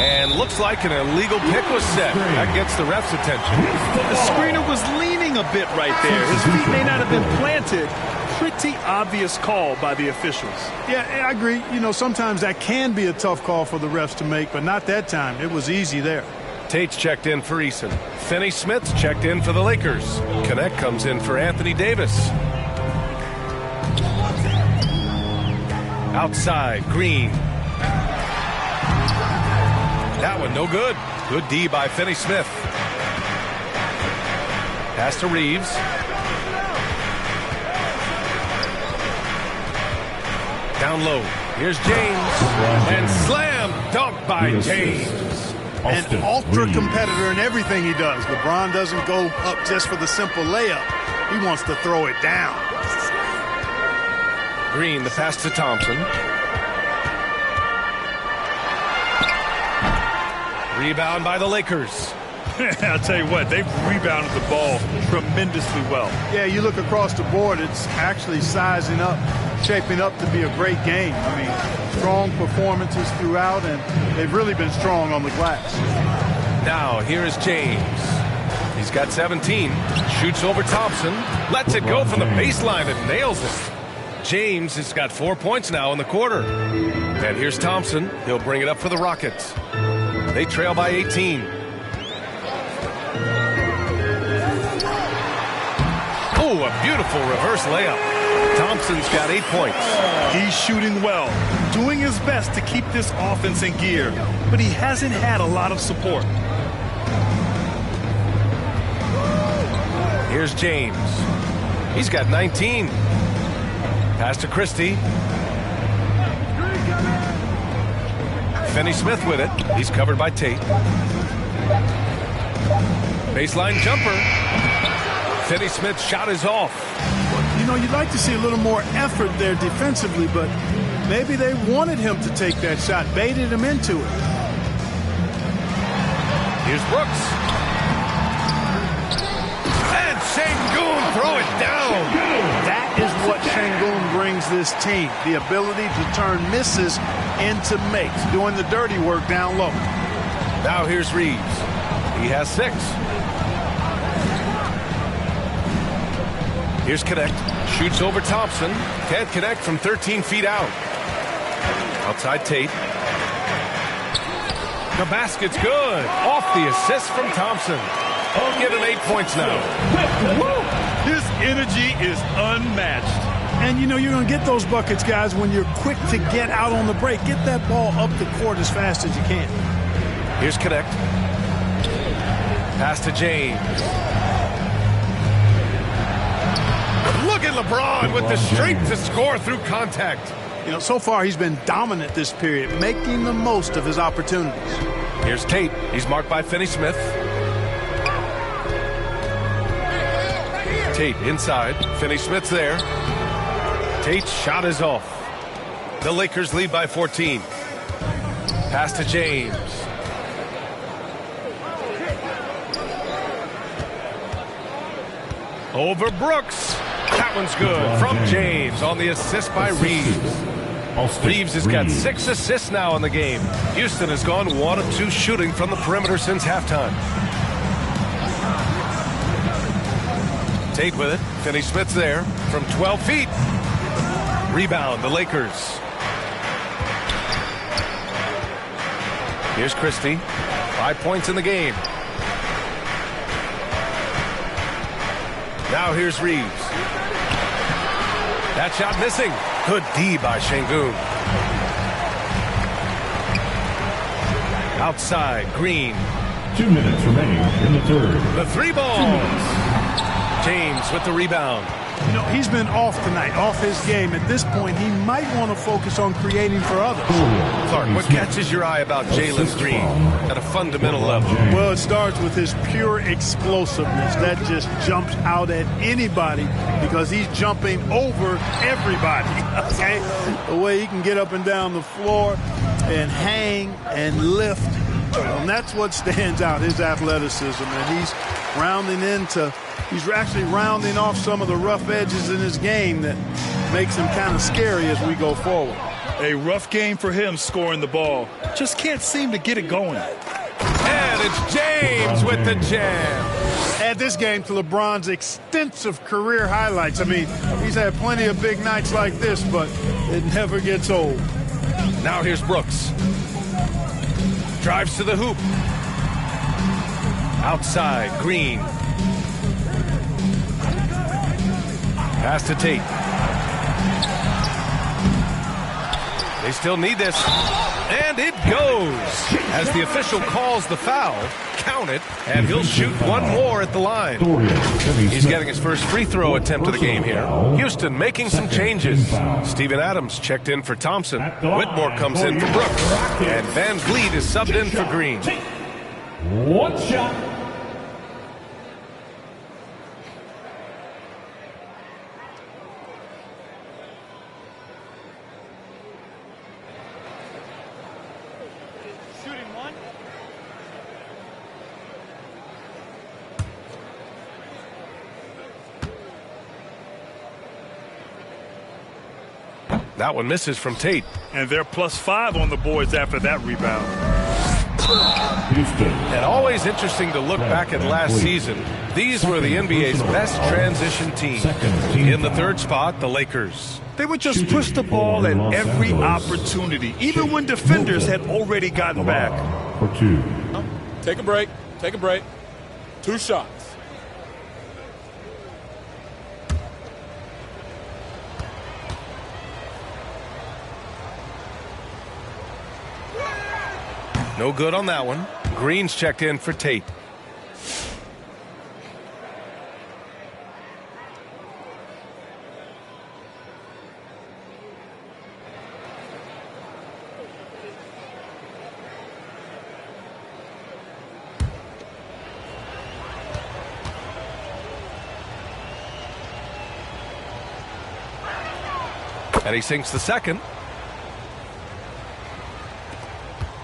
And looks like an illegal pick was set. That gets the ref's attention. The screener was leaning a bit right there. His feet may not have been planted. Pretty obvious call by the officials. Yeah, I agree. You know, sometimes that can be a tough call for the refs to make, but not that time. It was easy there. Tate's checked in for Eason. Finney-Smith's checked in for the Lakers. Connect comes in for Anthony Davis. Outside, Green. That one no good. Good D by Finney-Smith. Pass to Reeves. Down low. Here's James. And slam dunk by James. An ultra competitor in everything he does. LeBron doesn't go up just for the simple layup. He wants to throw it down. Green, the pass to Thompson. Rebound by the Lakers. I'll tell you what, they've rebounded the ball tremendously well. Yeah, you look across the board, it's actually sizing up, shaping up to be a great game. I mean, strong performances throughout, and they've really been strong on the glass. Now, here is James. He's got 17. Shoots over Thompson. Lets it go from the baseline and nails it. James has got 4 points now in the quarter. And here's Thompson. He'll bring it up for the Rockets. They trail by 18. Oh, a beautiful reverse layup. Thompson's got 8 points. He's shooting well, doing his best to keep this offense in gear, but he hasn't had a lot of support. Here's James. He's got 19. Pass to Christie. Finney-Smith with it. He's covered by Tate. Baseline jumper. Finney-Smith's shot is off. You know, you'd like to see a little more effort there defensively, but maybe they wanted him to take that shot, baited him into it. Here's Brooks. And Sengun throw it down. That is what Sengun brings brings this team, the ability to turn misses into makes, doing the dirty work down low. Now here's Reeves. He has 6. Here's Connect. Shoots over Thompson. Can't connect from 13 feet out. Outside Tate. The basket's good. Off the assist from Thompson. Give him 8 points now. His energy is unmatched. And, you know, you're going to get those buckets, guys, when you're quick to get out on the break. Get that ball up the court as fast as you can. Here's Connect. Pass to James. Look at LeBron with the strength to score through contact. You know, so far he's been dominant this period, making the most of his opportunities. Here's Tate. He's marked by Finney-Smith. Tate inside. Finney-Smith's there. Tate's shot is off. The Lakers lead by 14. Pass to James. Over Brooks. That one's good from James on the assist by Reeves. Reeves has got 6 assists now in the game. Houston has gone 1 of 2 shooting from the perimeter since halftime. Tate with it. Finney-Smith's there from 12 feet. Rebound, the Lakers. Here's Christie. 5 points in the game. Now here's Reeves. That shot missing. Good D by Şengün. Outside, Green. 2 minutes remaining in the third. The 3 ball. James with the rebound. You know, he's been off tonight, off his game. At this point, he might want to focus on creating for others. Clark, what catches your eye about Jalen Green at a fundamental level? Well, it starts with his pure explosiveness. That just jumps out at anybody because he's jumping over everybody. Okay? The way he can get up and down the floor and hang and lift. And that's what stands out, his athleticism. And he's actually rounding off some of the rough edges in his game that makes him kind of scary as we go forward. A rough game for him scoring the ball. Just can't seem to get it going. And it's James with the jam. Add this game to LeBron's extensive career highlights. I mean, he's had plenty of big nights like this, but it never gets old. Now here's Brooks. Drives to the hoop. Outside, Green. Pass to Tate. They still need this. And it goes. As the official calls the foul, count it, and he'll shoot 1 more at the line. He's getting his first free throw attempt of the game here. Houston making some changes. Steven Adams checked in for Thompson. Whitmore comes in for Brooks. And Van Vliet is subbed in for Green. 1 shot. That one misses from Tate. And they're +5 on the boards after that rebound. And always interesting to look back at last season. These were the NBA's best transition team. In the 3rd spot, the Lakers. They would just push the ball at every opportunity, even when defenders had already gotten back. For 2. Take a break. Take a break. 2 shots. No good on that one. Green's checked in for Tate. And he sinks the second.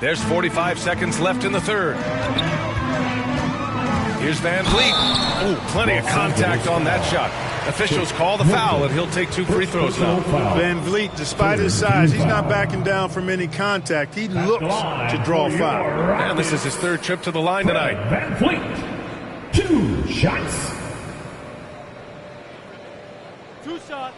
There's 45 seconds left in the 3rd. Here's Van Vliet. Oh, plenty of contact on that shot. Officials call the foul, and he'll take 2 free throws now. Van Vliet, despite his size, he's not backing down from any contact. He looks to draw a foul. And this is his 3rd trip to the line tonight. Van Vliet, 2 shots. 2 shots.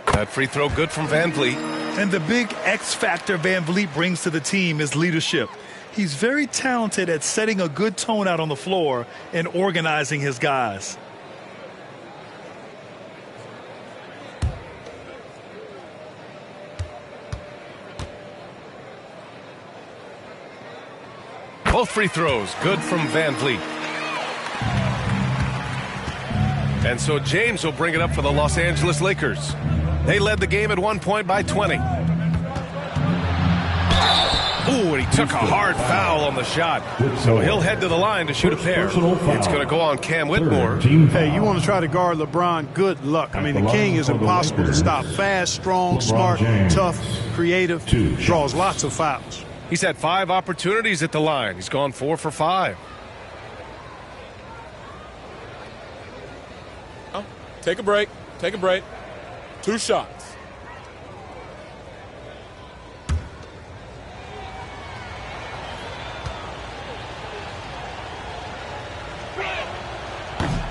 That free throw good from Van Vliet. And the big X factor Van Vliet brings to the team is leadership. He's very talented at setting a good tone out on the floor and organizing his guys. Both free throws good from Van Vliet. And so James will bring it up for the Los Angeles Lakers. They led the game at one point by 20. Ooh, and he took a hard foul on the shot. So he'll head to the line to shoot a pair. It's going to go on Cam Whitmore. Hey, you want to try to guard LeBron, good luck. I mean, the king is impossible to stop. Fast, strong, smart, tough, creative, draws lots of fouls. He's had 5 opportunities at the line. He's gone 4 for 5. Take a break. Take a break. 2 shots.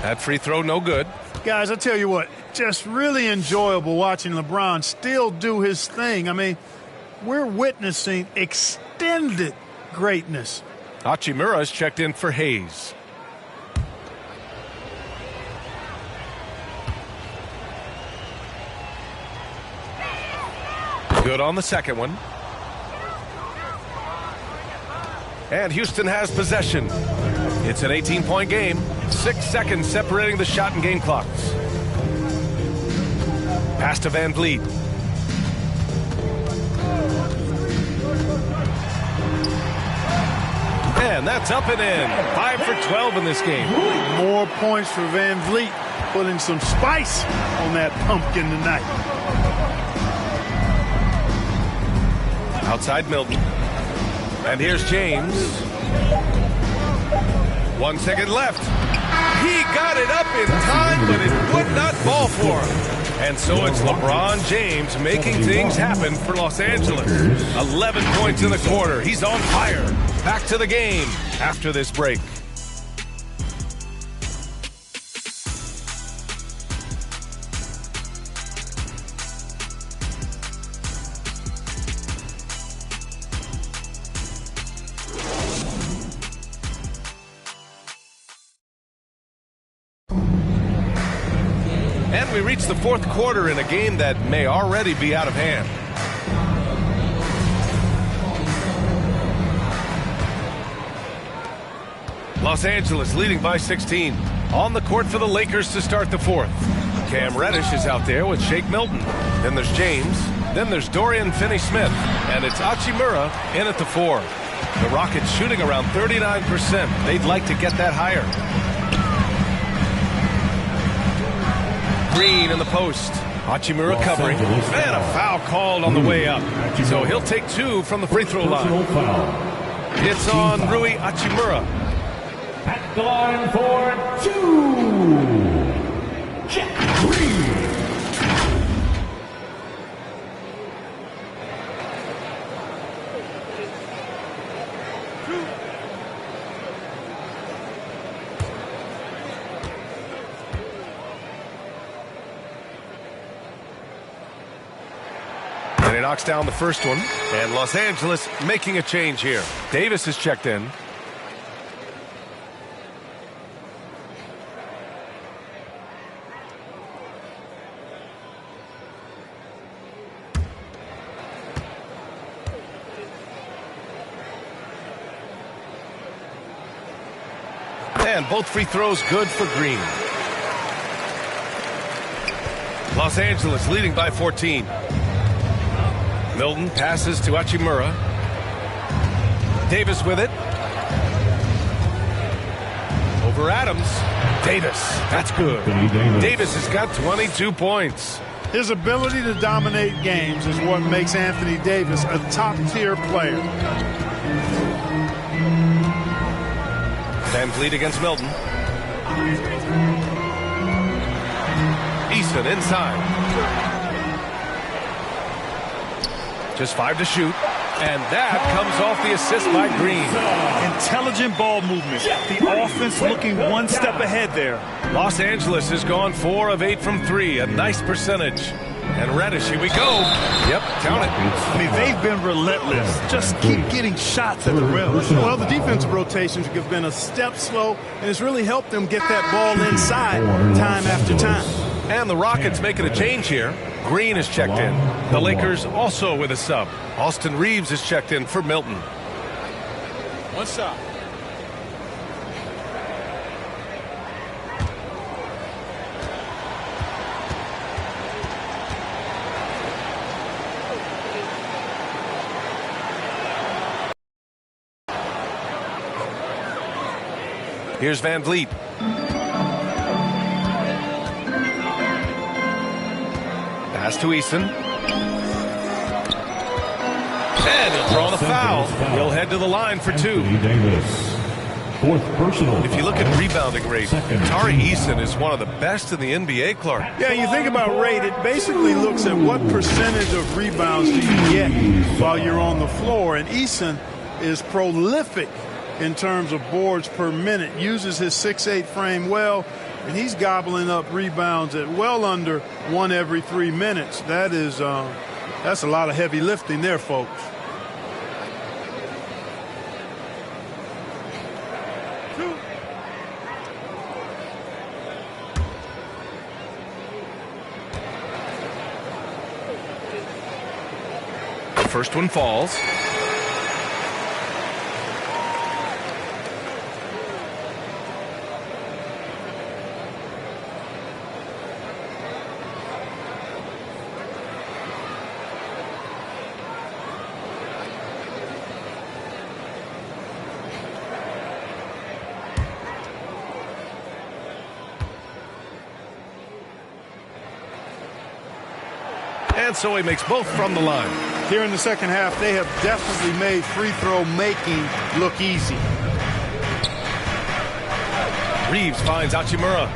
That free throw no good. Guys, I tell you what, just really enjoyable watching LeBron still do his thing. I mean, we're witnessing extended greatness. Hachimura is checked in for Hayes. Good on the second one. And Houston has possession. It's an 18-point game. 6 seconds separating the shot and game clocks. Pass to Van Vliet. And that's up and in. 5 for 12 in this game. More points for Van Vliet, putting some spice on that pumpkin tonight. Outside Milton. And here's James. 1 second left. He got it up in time, but it would not fall for him. And so it's LeBron James making things happen for Los Angeles. 11 points in the quarter. He's on fire. Back to the game after this break. And we reach the 4th quarter in a game that may already be out of hand. Los Angeles leading by 16. On the court for the Lakers to start the 4th. Cam Reddish is out there with Shake Milton. Then there's James. Then there's Dorian Finney-Smith. And it's Hachimura in at the 4. The Rockets shooting around 39%. They'd like to get that higher. Green in the post. Hachimura covering. And a foul called on the way up. So he'll take 2 from the free throw line. It's on Rui Hachimura. At the line for 2, Jack Green. And he knocks down the first one. And Los Angeles making a change here. Davis is checked in. And both free throws good for Green. Los Angeles leading by 14. Milton passes to Hachimura. Davis with it. Over Adams. Davis. That's good. Davis has got 22 points. His ability to dominate games is what makes Anthony Davis a top-tier player. Van Vliet against Milton. Eason inside. Just 5 to shoot. And that comes off the assist by Green. Intelligent ball movement. The offense looking one step ahead there. Los Angeles has gone 4 of 8 from 3. A nice percentage. And Reddish, here we go. Yep, count it. I mean, they've been relentless. Just keep getting shots at the rim. Well, the defensive rotations have been a step slow, and it's really helped them get that ball inside time after time. And the Rockets making a change here. Green is checked in. The Lakers also with a sub. Austin Reeves is checked in for Milton. One shot. Here's Van Vliet. Pass to Eason. And he'll draw the foul. He'll head to the line for 2. Fourth personal. If you look at rebounding rate, Tari Eason is one of the best in the NBA, Clark. Yeah, you think about rate, it basically looks at what percentage of rebounds do you get while you're on the floor. And Eason is prolific in terms of boards per minute, uses his 6'8" frame well, and he's gobbling up rebounds at well under 1 every 3 minutes. That's a lot of heavy lifting there, folks. The first one falls. And so he makes both from the line. Here in the second half, they have definitely made free throw making look easy. Reeves finds Hachimura.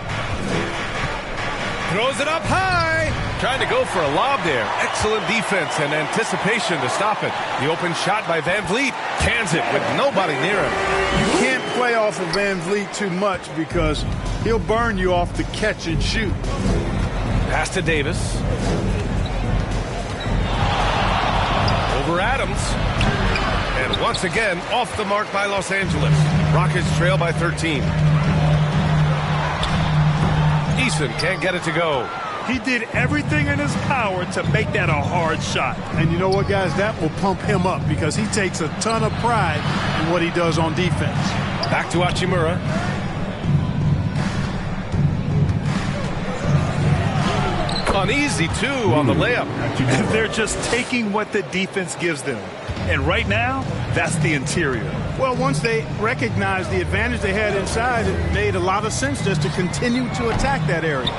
Throws it up high. Trying to go for a lob there. Excellent defense and anticipation to stop it. The open shot by Van Vliet. Cans it with nobody near him. You can't play off of Van Vliet too much because he'll burn you off the catch and shoot. Pass to Davis. Over Adams. And once again, off the mark by Los Angeles. Rockets trail by 13. Eason can't get it to go. He did everything in his power to make that a hard shot. And you know what, guys? That will pump him up because he takes a ton of pride in what he does on defense. Back to Hachimura. Uneasy, too, on the layup. They're just taking what the defense gives them. And right now, that's the interior. Well, once they recognized the advantage they had inside, it made a lot of sense just to continue to attack that area.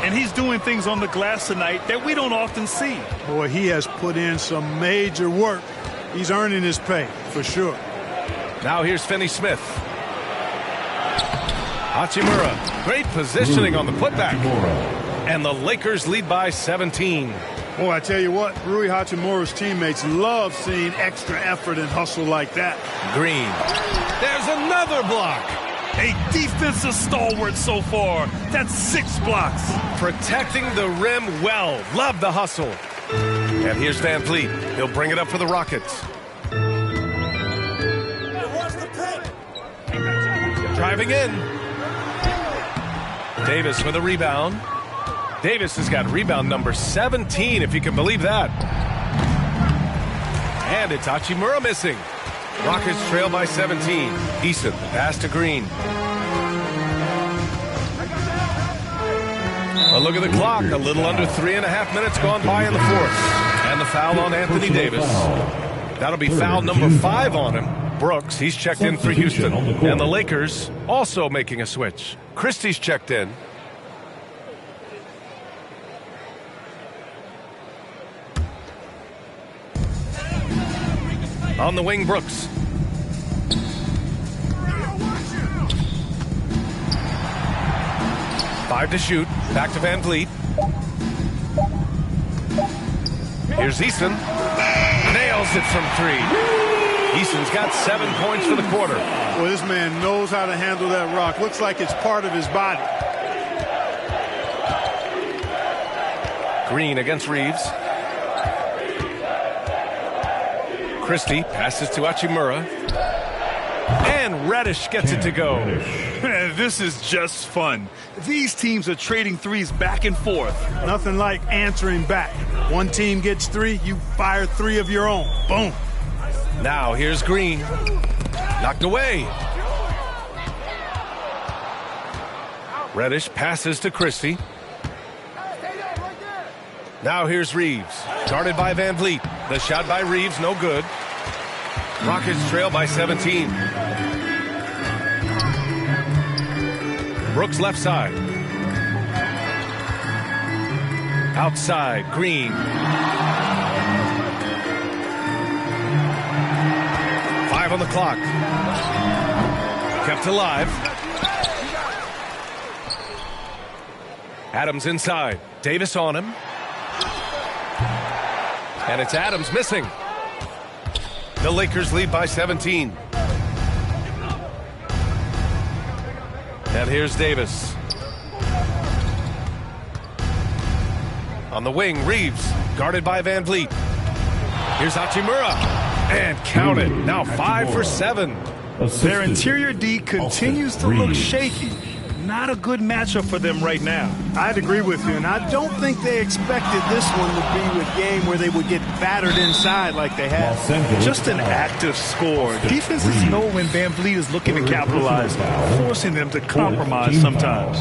And he's doing things on the glass tonight that we don't often see. Boy, he has put in some major work. He's earning his pay, for sure. Now here's Finney Smith. Hachimura. Great positioning on the putback. And the Lakers lead by 17. Boy, I tell you what, Rui Hachimura's teammates love seeing extra effort and hustle like that. Green. There's another block. A defensive stalwart so far. That's 6 blocks. Protecting the rim well. Love the hustle. And here's Van Vliet. He'll bring it up for the Rockets. Driving in. Davis with a rebound. Davis has got rebound number 17, if you can believe that. And it's Hachimura missing. Rockets trail by 17. Eason, pass to Green. A look at the clock. A little under 3.5 minutes gone by in the fourth. And the foul on Anthony Davis. That'll be foul number 5 on him. Brooks, he's checked in for Houston. And the Lakers also making a switch. Christie's checked in. On the wing, Brooks. Five to shoot. Back to Van Vliet. Here's Easton. Nails it from three. Easton's got 7 points for the quarter. Well, this man knows how to handle that rock. Looks like it's part of his body. Green against Reeves. Christie passes to Hachimura. And Reddish gets it to go. Man, this is just fun. These teams are trading threes back and forth. Nothing like answering back. One team gets 3, you fire 3 of your own. Boom. Now here's Green. Knocked away. Reddish passes to Christie. Now here's Reeves. Guarded by Van Vliet. The shot by Reeves, no good. Rockets trail by 17. Brooks left side. Outside, Green. 5 on the clock. Kept alive. Adams inside. Davis on him. And it's Adams missing. The Lakers lead by 17. And here's Davis. On the wing, Reeves, guarded by Van Vliet. Here's Hachimura. And count it. Now 5 for 7. Their interior D continues to look shaky. Not a good matchup for them right now. I'd agree with you, and I don't think they expected this one to be a game where they would get battered inside like they have. Just an active score. Defenses know when Van Vliet is looking to capitalize, forcing them to compromise sometimes.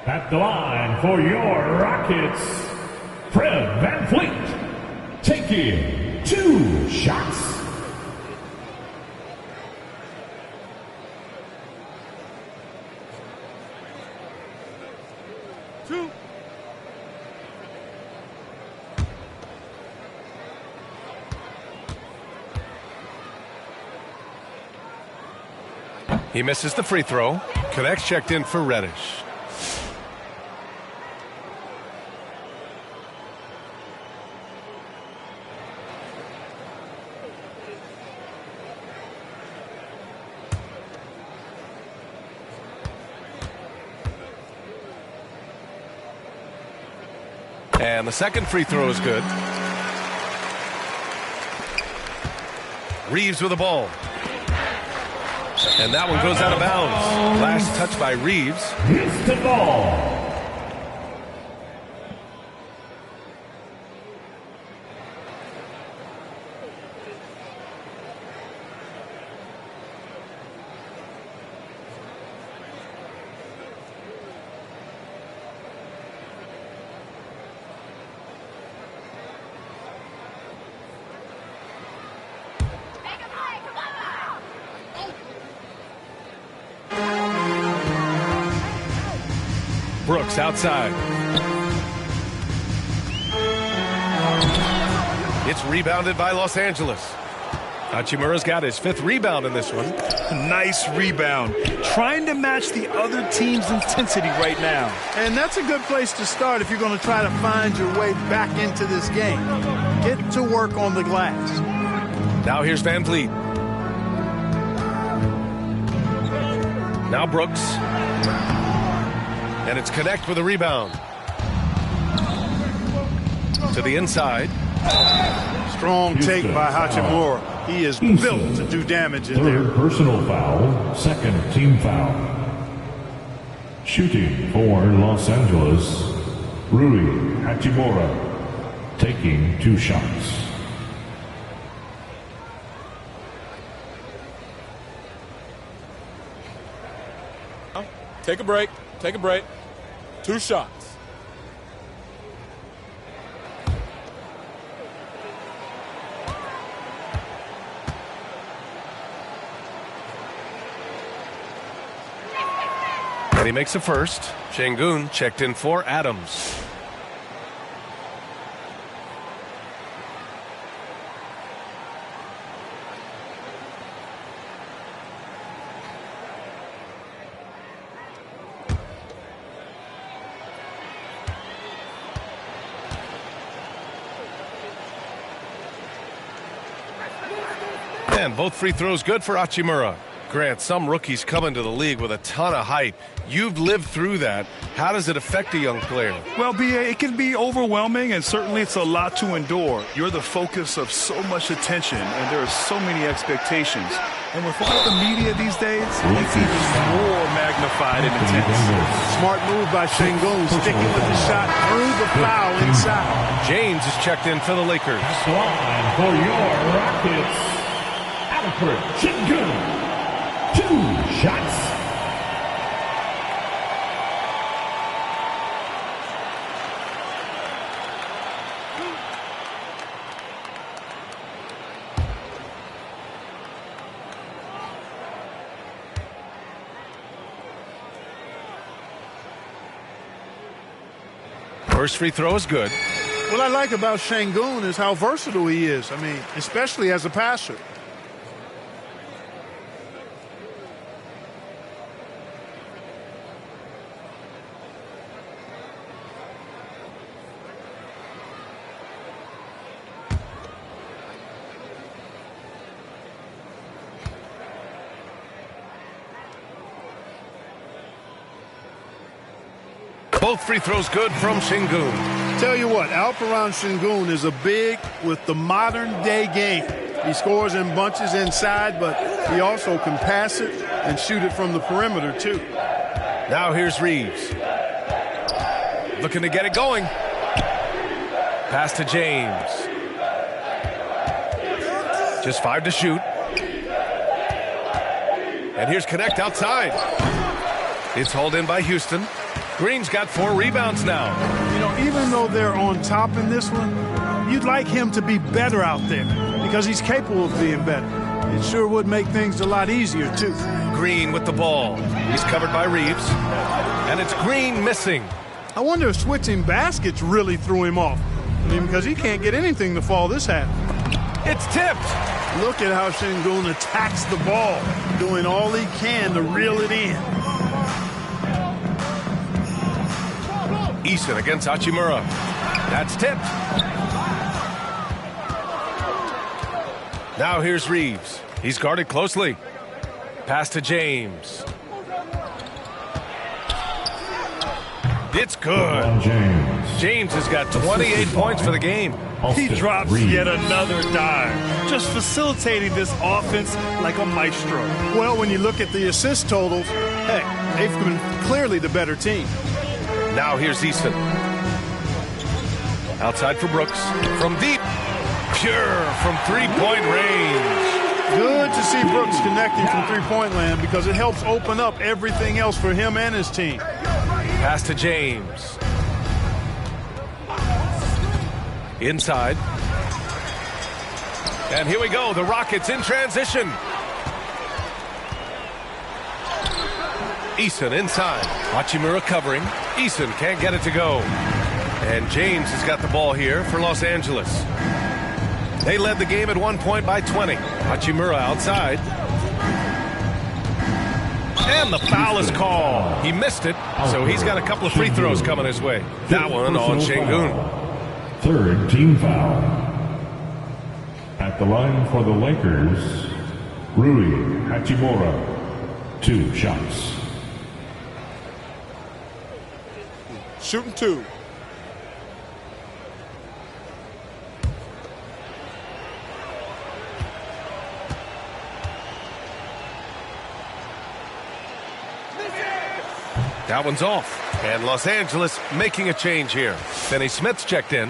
At the line for your Rockets, Fred Van Vliet, taking 2 shots. He misses the free throw. Connects checked in for Reddish. And the second free throw is good. Reeves with the ball. And that one goes out of bounds. Last touch by Reeves. Hits the ball. Brooks outside. It's rebounded by Los Angeles. Hachimura's got his 5th rebound in this one. Nice rebound. Trying to match the other team's intensity right now. And that's a good place to start if you're going to try to find your way back into this game. Get to work on the glass. Now here's Van Vliet. Now Brooks. And it's Connect with a rebound. To the inside. Strong take by Hachimura. He is built to do damage in there. Third personal foul, second team foul. Shooting for Los Angeles, Rui Hachimura, taking 2 shots. Take a break. Take a break. 2 shots. And he makes the first. Şengün checked in for Adams. And both free throws good for Hachimura. Grant, some rookies come into the league with a ton of hype. You've lived through that. How does it affect a young player? Well, B.A., it can be overwhelming, and certainly it's a lot to endure. You're the focus of so much attention, and there are so many expectations. And with all the media these days, it's even more magnified and intense. Smart move by Şengün, sticking with the shot through the foul inside. James is checked in for the Lakers. That's line for your Rockets, Alfred Şengün. 2 shots. First free throw is good. What I like about Şengün is how versatile he is. I mean, especially as a passer. Both free throws good from Şengün. Tell you what, Alperen Şengün is a big with the modern day game. He scores in bunches inside, but he also can pass it and shoot it from the perimeter too. Now here's Reeves. Looking to get it going. Pass to James. Just 5 to shoot. And here's Connect outside. It's hauled in by Houston. Green's got 4 rebounds now. You know, even though they're on top in this one, you'd like him to be better out there because he's capable of being better. It sure would make things a lot easier, too. Green with the ball. He's covered by Reeves. And it's Green missing. I wonder if switching baskets really threw him off. I mean, because he can't get anything to fall this half. It's tipped. Look at how Şengün attacks the ball, doing all he can to reel it in. Eason against Hachimura. That's tipped. Now here's Reeves. He's guarded closely. Pass to James. It's good. James has got 28 points for the game. He drops yet another dime, just facilitating this offense like a maestro. Well, when you look at the assist totals, hey, they've been clearly the better team. Now here's Eason. Outside for Brooks. From deep. Pure from three-point range. Good to see Brooks connecting from three-point land because it helps open up everything else for him and his team. Pass to James. Inside. And here we go. The Rockets in transition. Eason inside. Hachimura covering. Eason can't get it to go. And James has got the ball here for Los Angeles. They led the game at 1 point by 20. Hachimura outside. And the foul is called. He missed it, so he's got a couple of free throws coming his way. That one on Şengün. Third team foul. At the line for the Lakers, Rui Hachimura. 2 shots. Shooting 2. That one's off. And Los Angeles making a change here. Finney Smith's checked in.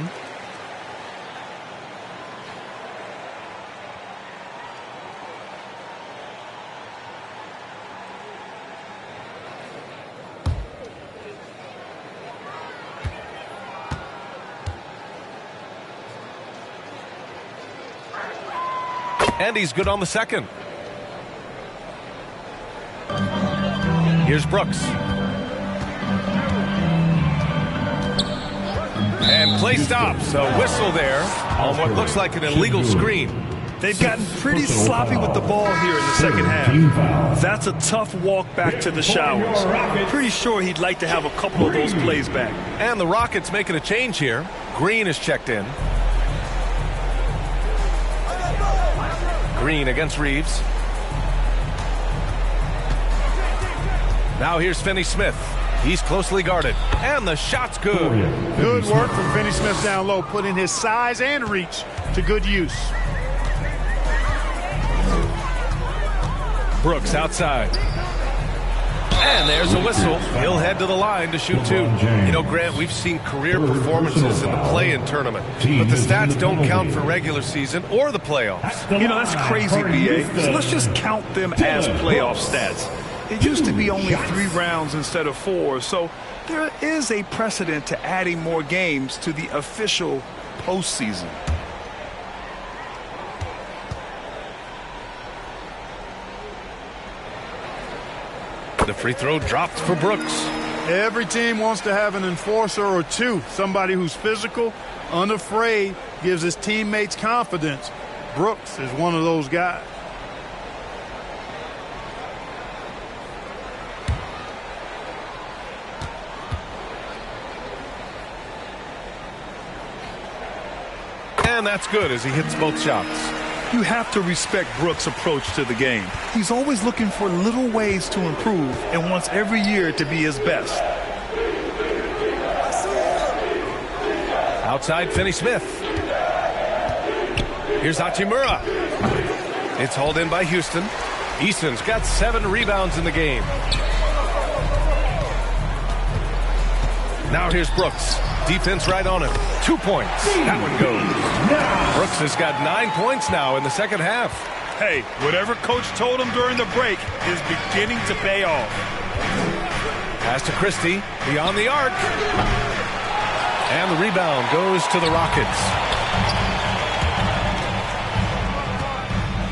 And he's good on the second. Here's Brooks. And play stops. A whistle there on what looks like an illegal screen. They've gotten pretty sloppy with the ball here in the second half. That's a tough walk back to the showers. Pretty sure he'd like to have a couple of those plays back. And the Rockets making a change here. Green is checked in. Green against Reeves. Now here's Finney-Smith. He's closely guarded, and the shot's good. Good work from Finney-Smith down low, putting his size and reach to good use. Brooks outside. And there's a whistle. He'll head to the line to shoot two. You know, Grant, we've seen career performances in the play-in tournament, but the stats don't count for regular season or the playoffs. You know, that's crazy, B.A. So let's just count them as playoff stats. It used to be only 3 rounds instead of 4, so there is a precedent to adding more games to the official postseason. The free throw dropped for Brooks. Every team wants to have an enforcer or two, somebody who's physical, unafraid, gives his teammates confidence. Brooks is one of those guys. And that's good as he hits both shots. You have to respect Brooks' approach to the game. He's always looking for little ways to improve and wants every year to be his best. Outside Finney-Smith. Here's Hachimura. It's hauled in by Houston. Easton's got 7 rebounds in the game. Now here's Brooks. Defense right on him. 2 points. That one goes. Brooks has got 9 points now in the second half. Hey, whatever coach told him during the break is beginning to pay off. Pass to Christie. Beyond the arc. And the rebound goes to the Rockets.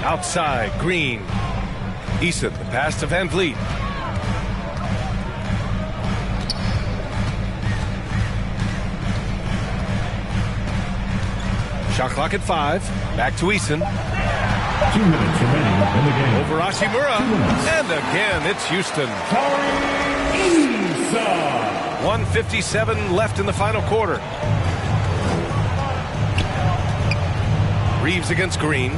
Outside, Green. Eason, the pass to Van Vliet. Shot clock at 5. Back to Eason. 2 minutes remaining in the game. Over Hachimura. And again, it's Houston. 1:57 left in the final quarter. Reeves against Green.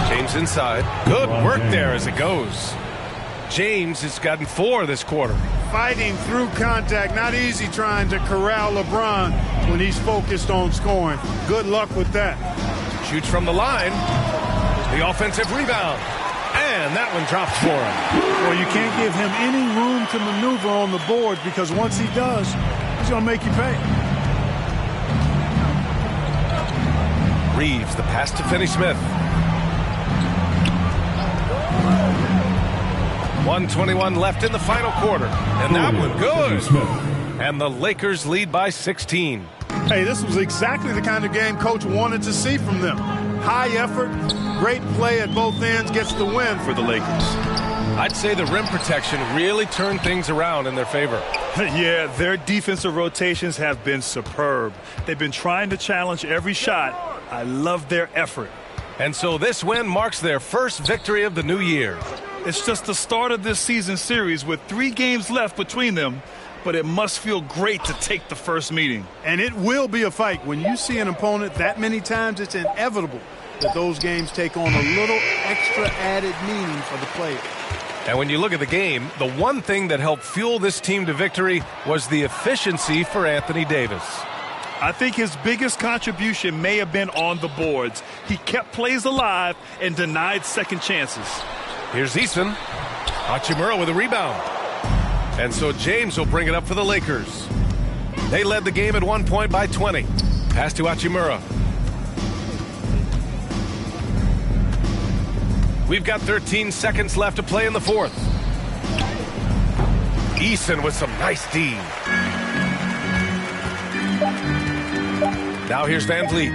James inside. Good work there as it goes. James has gotten 4 this quarter. Fighting through contact. Not easy trying to corral LeBron when he's focused on scoring. Good luck with that. Shoots from the line. The offensive rebound. And that one drops for him. Well, you can't give him any room to maneuver on the board because once he does, he's going to make you pay. Reeves, the pass to Finney-Smith. 1:21 left in the final quarter. And that one good. And the Lakers lead by 16. Hey, this was exactly the kind of game Coach wanted to see from them. High effort, great play at both ends, gets the win for the Lakers. I'd say the rim protection really turned things around in their favor. Yeah, their defensive rotations have been superb. They've been trying to challenge every shot. I love their effort. And so this win marks their first victory of the new year. It's just the start of this season series with 3 games left between them, but it must feel great to take the first meeting. And it will be a fight. When you see an opponent that many times, it's inevitable that those games take on a little extra added meaning for the players. And when you look at the game, the one thing that helped fuel this team to victory was the efficiency for Anthony Davis. I think his biggest contribution may have been on the boards. He kept plays alive and denied second chances. Here's Eason. Hachimura with a rebound. And so James will bring it up for the Lakers. They led the game at 1 point by 20. Pass to Hachimura. We've got 13 seconds left to play in the fourth. Eason with some nice D. Now here's Van Vliet.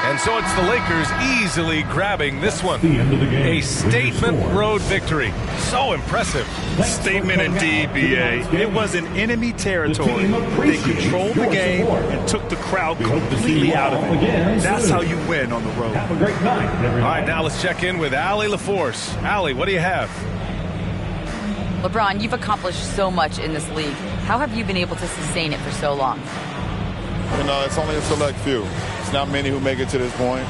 And so it's the Lakers easily grabbing this one. A statement road victory. So impressive. Statement indeed, B.A. It was in enemy territory. They controlled the game and took the crowd completely out of it. That's how you win on the road. Have a great night, everybody. All right, now let's check in with Allie LaForce. Allie, what do you have? LeBron, you've accomplished so much in this league. How have you been able to sustain it for so long? it's only a select few. It's not many who make it to this point,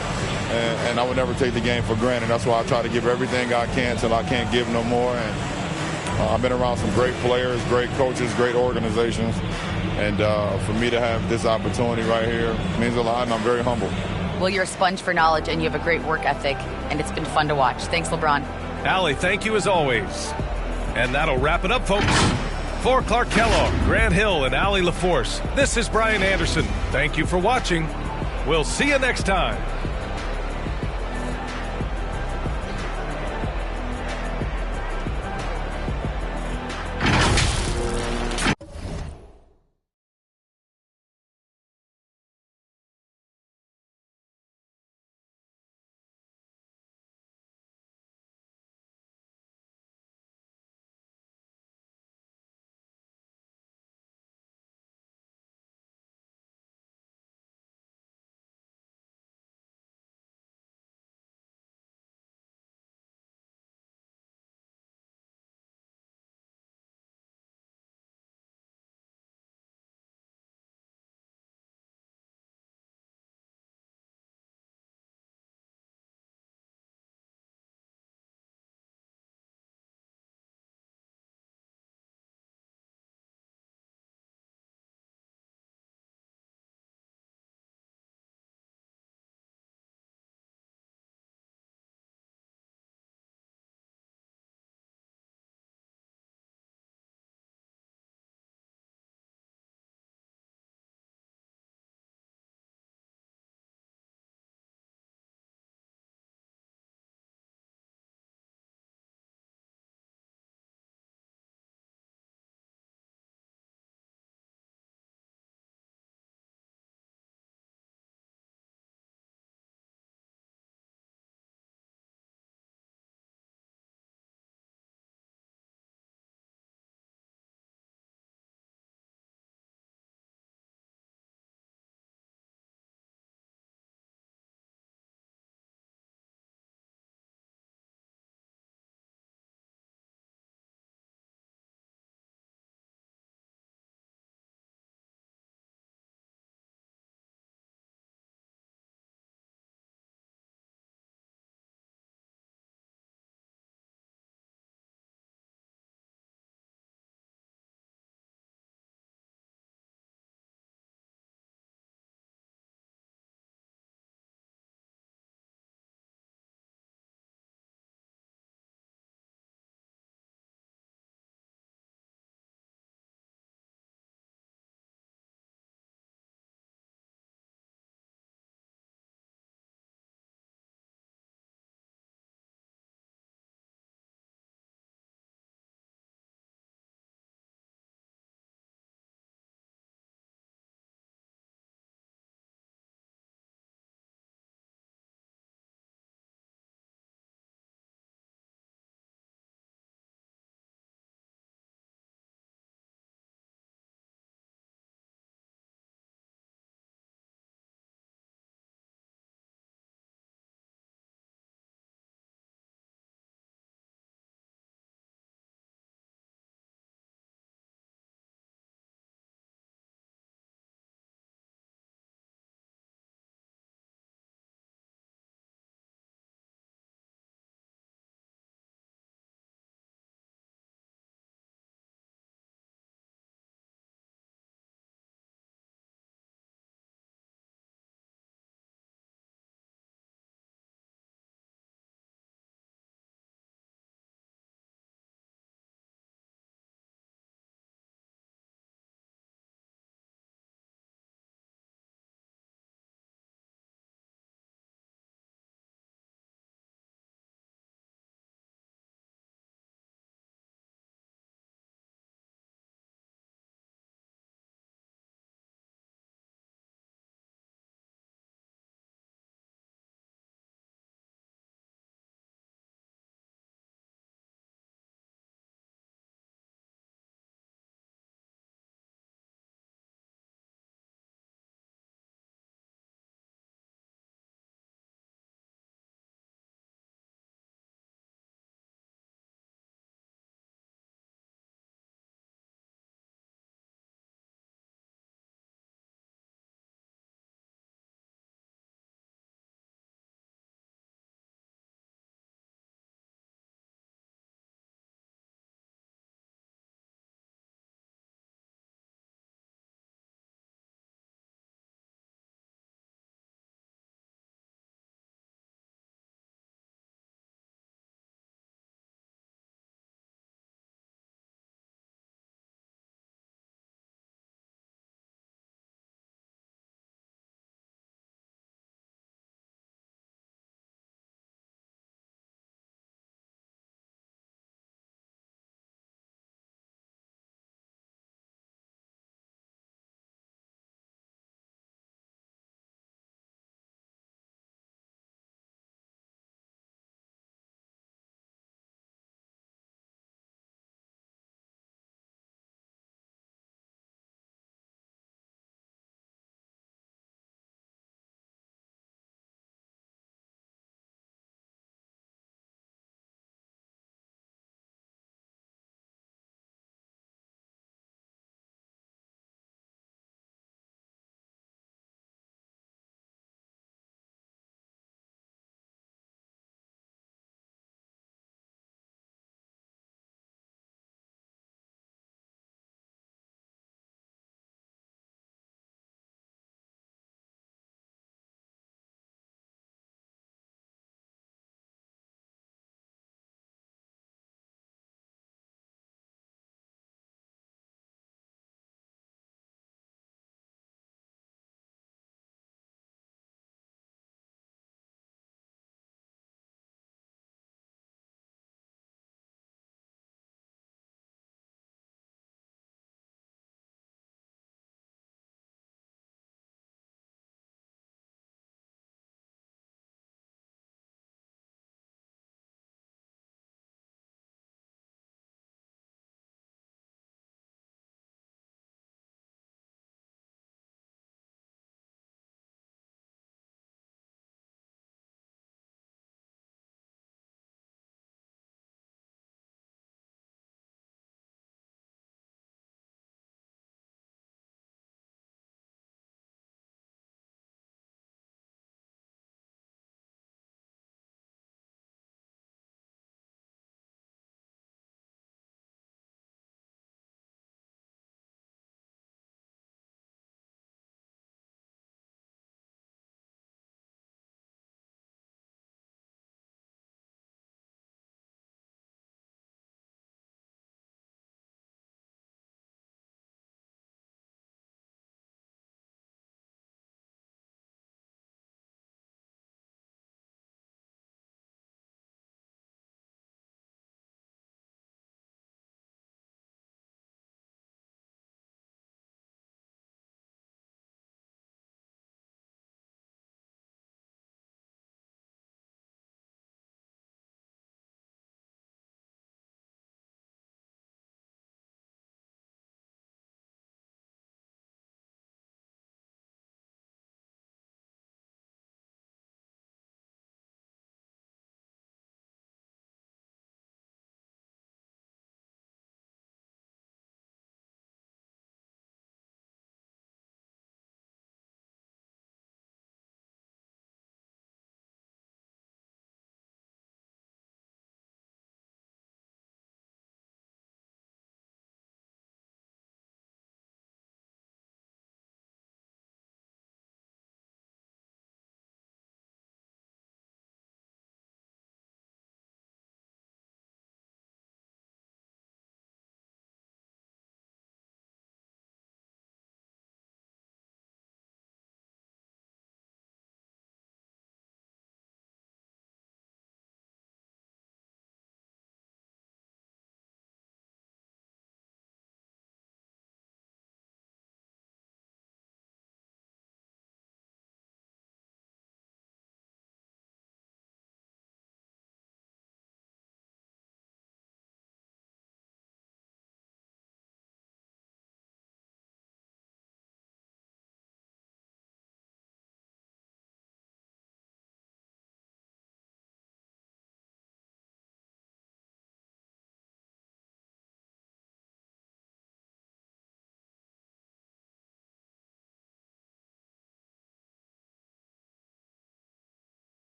and I would never take the game for granted. That's why I try to give everything I can till I can't give no more. And I've been around some great players, great coaches, great organizations, and for me to have this opportunity right here means a lot, and I'm very humble. Well, you're a sponge for knowledge, and you have a great work ethic, and it's been fun to watch. Thanks, LeBron. Allie, thank you as always. And that'll wrap it up, folks. For Clark Kellogg, Grant Hill, and Allie LaForce, this is Brian Anderson. Thank you for watching. We'll see you next time.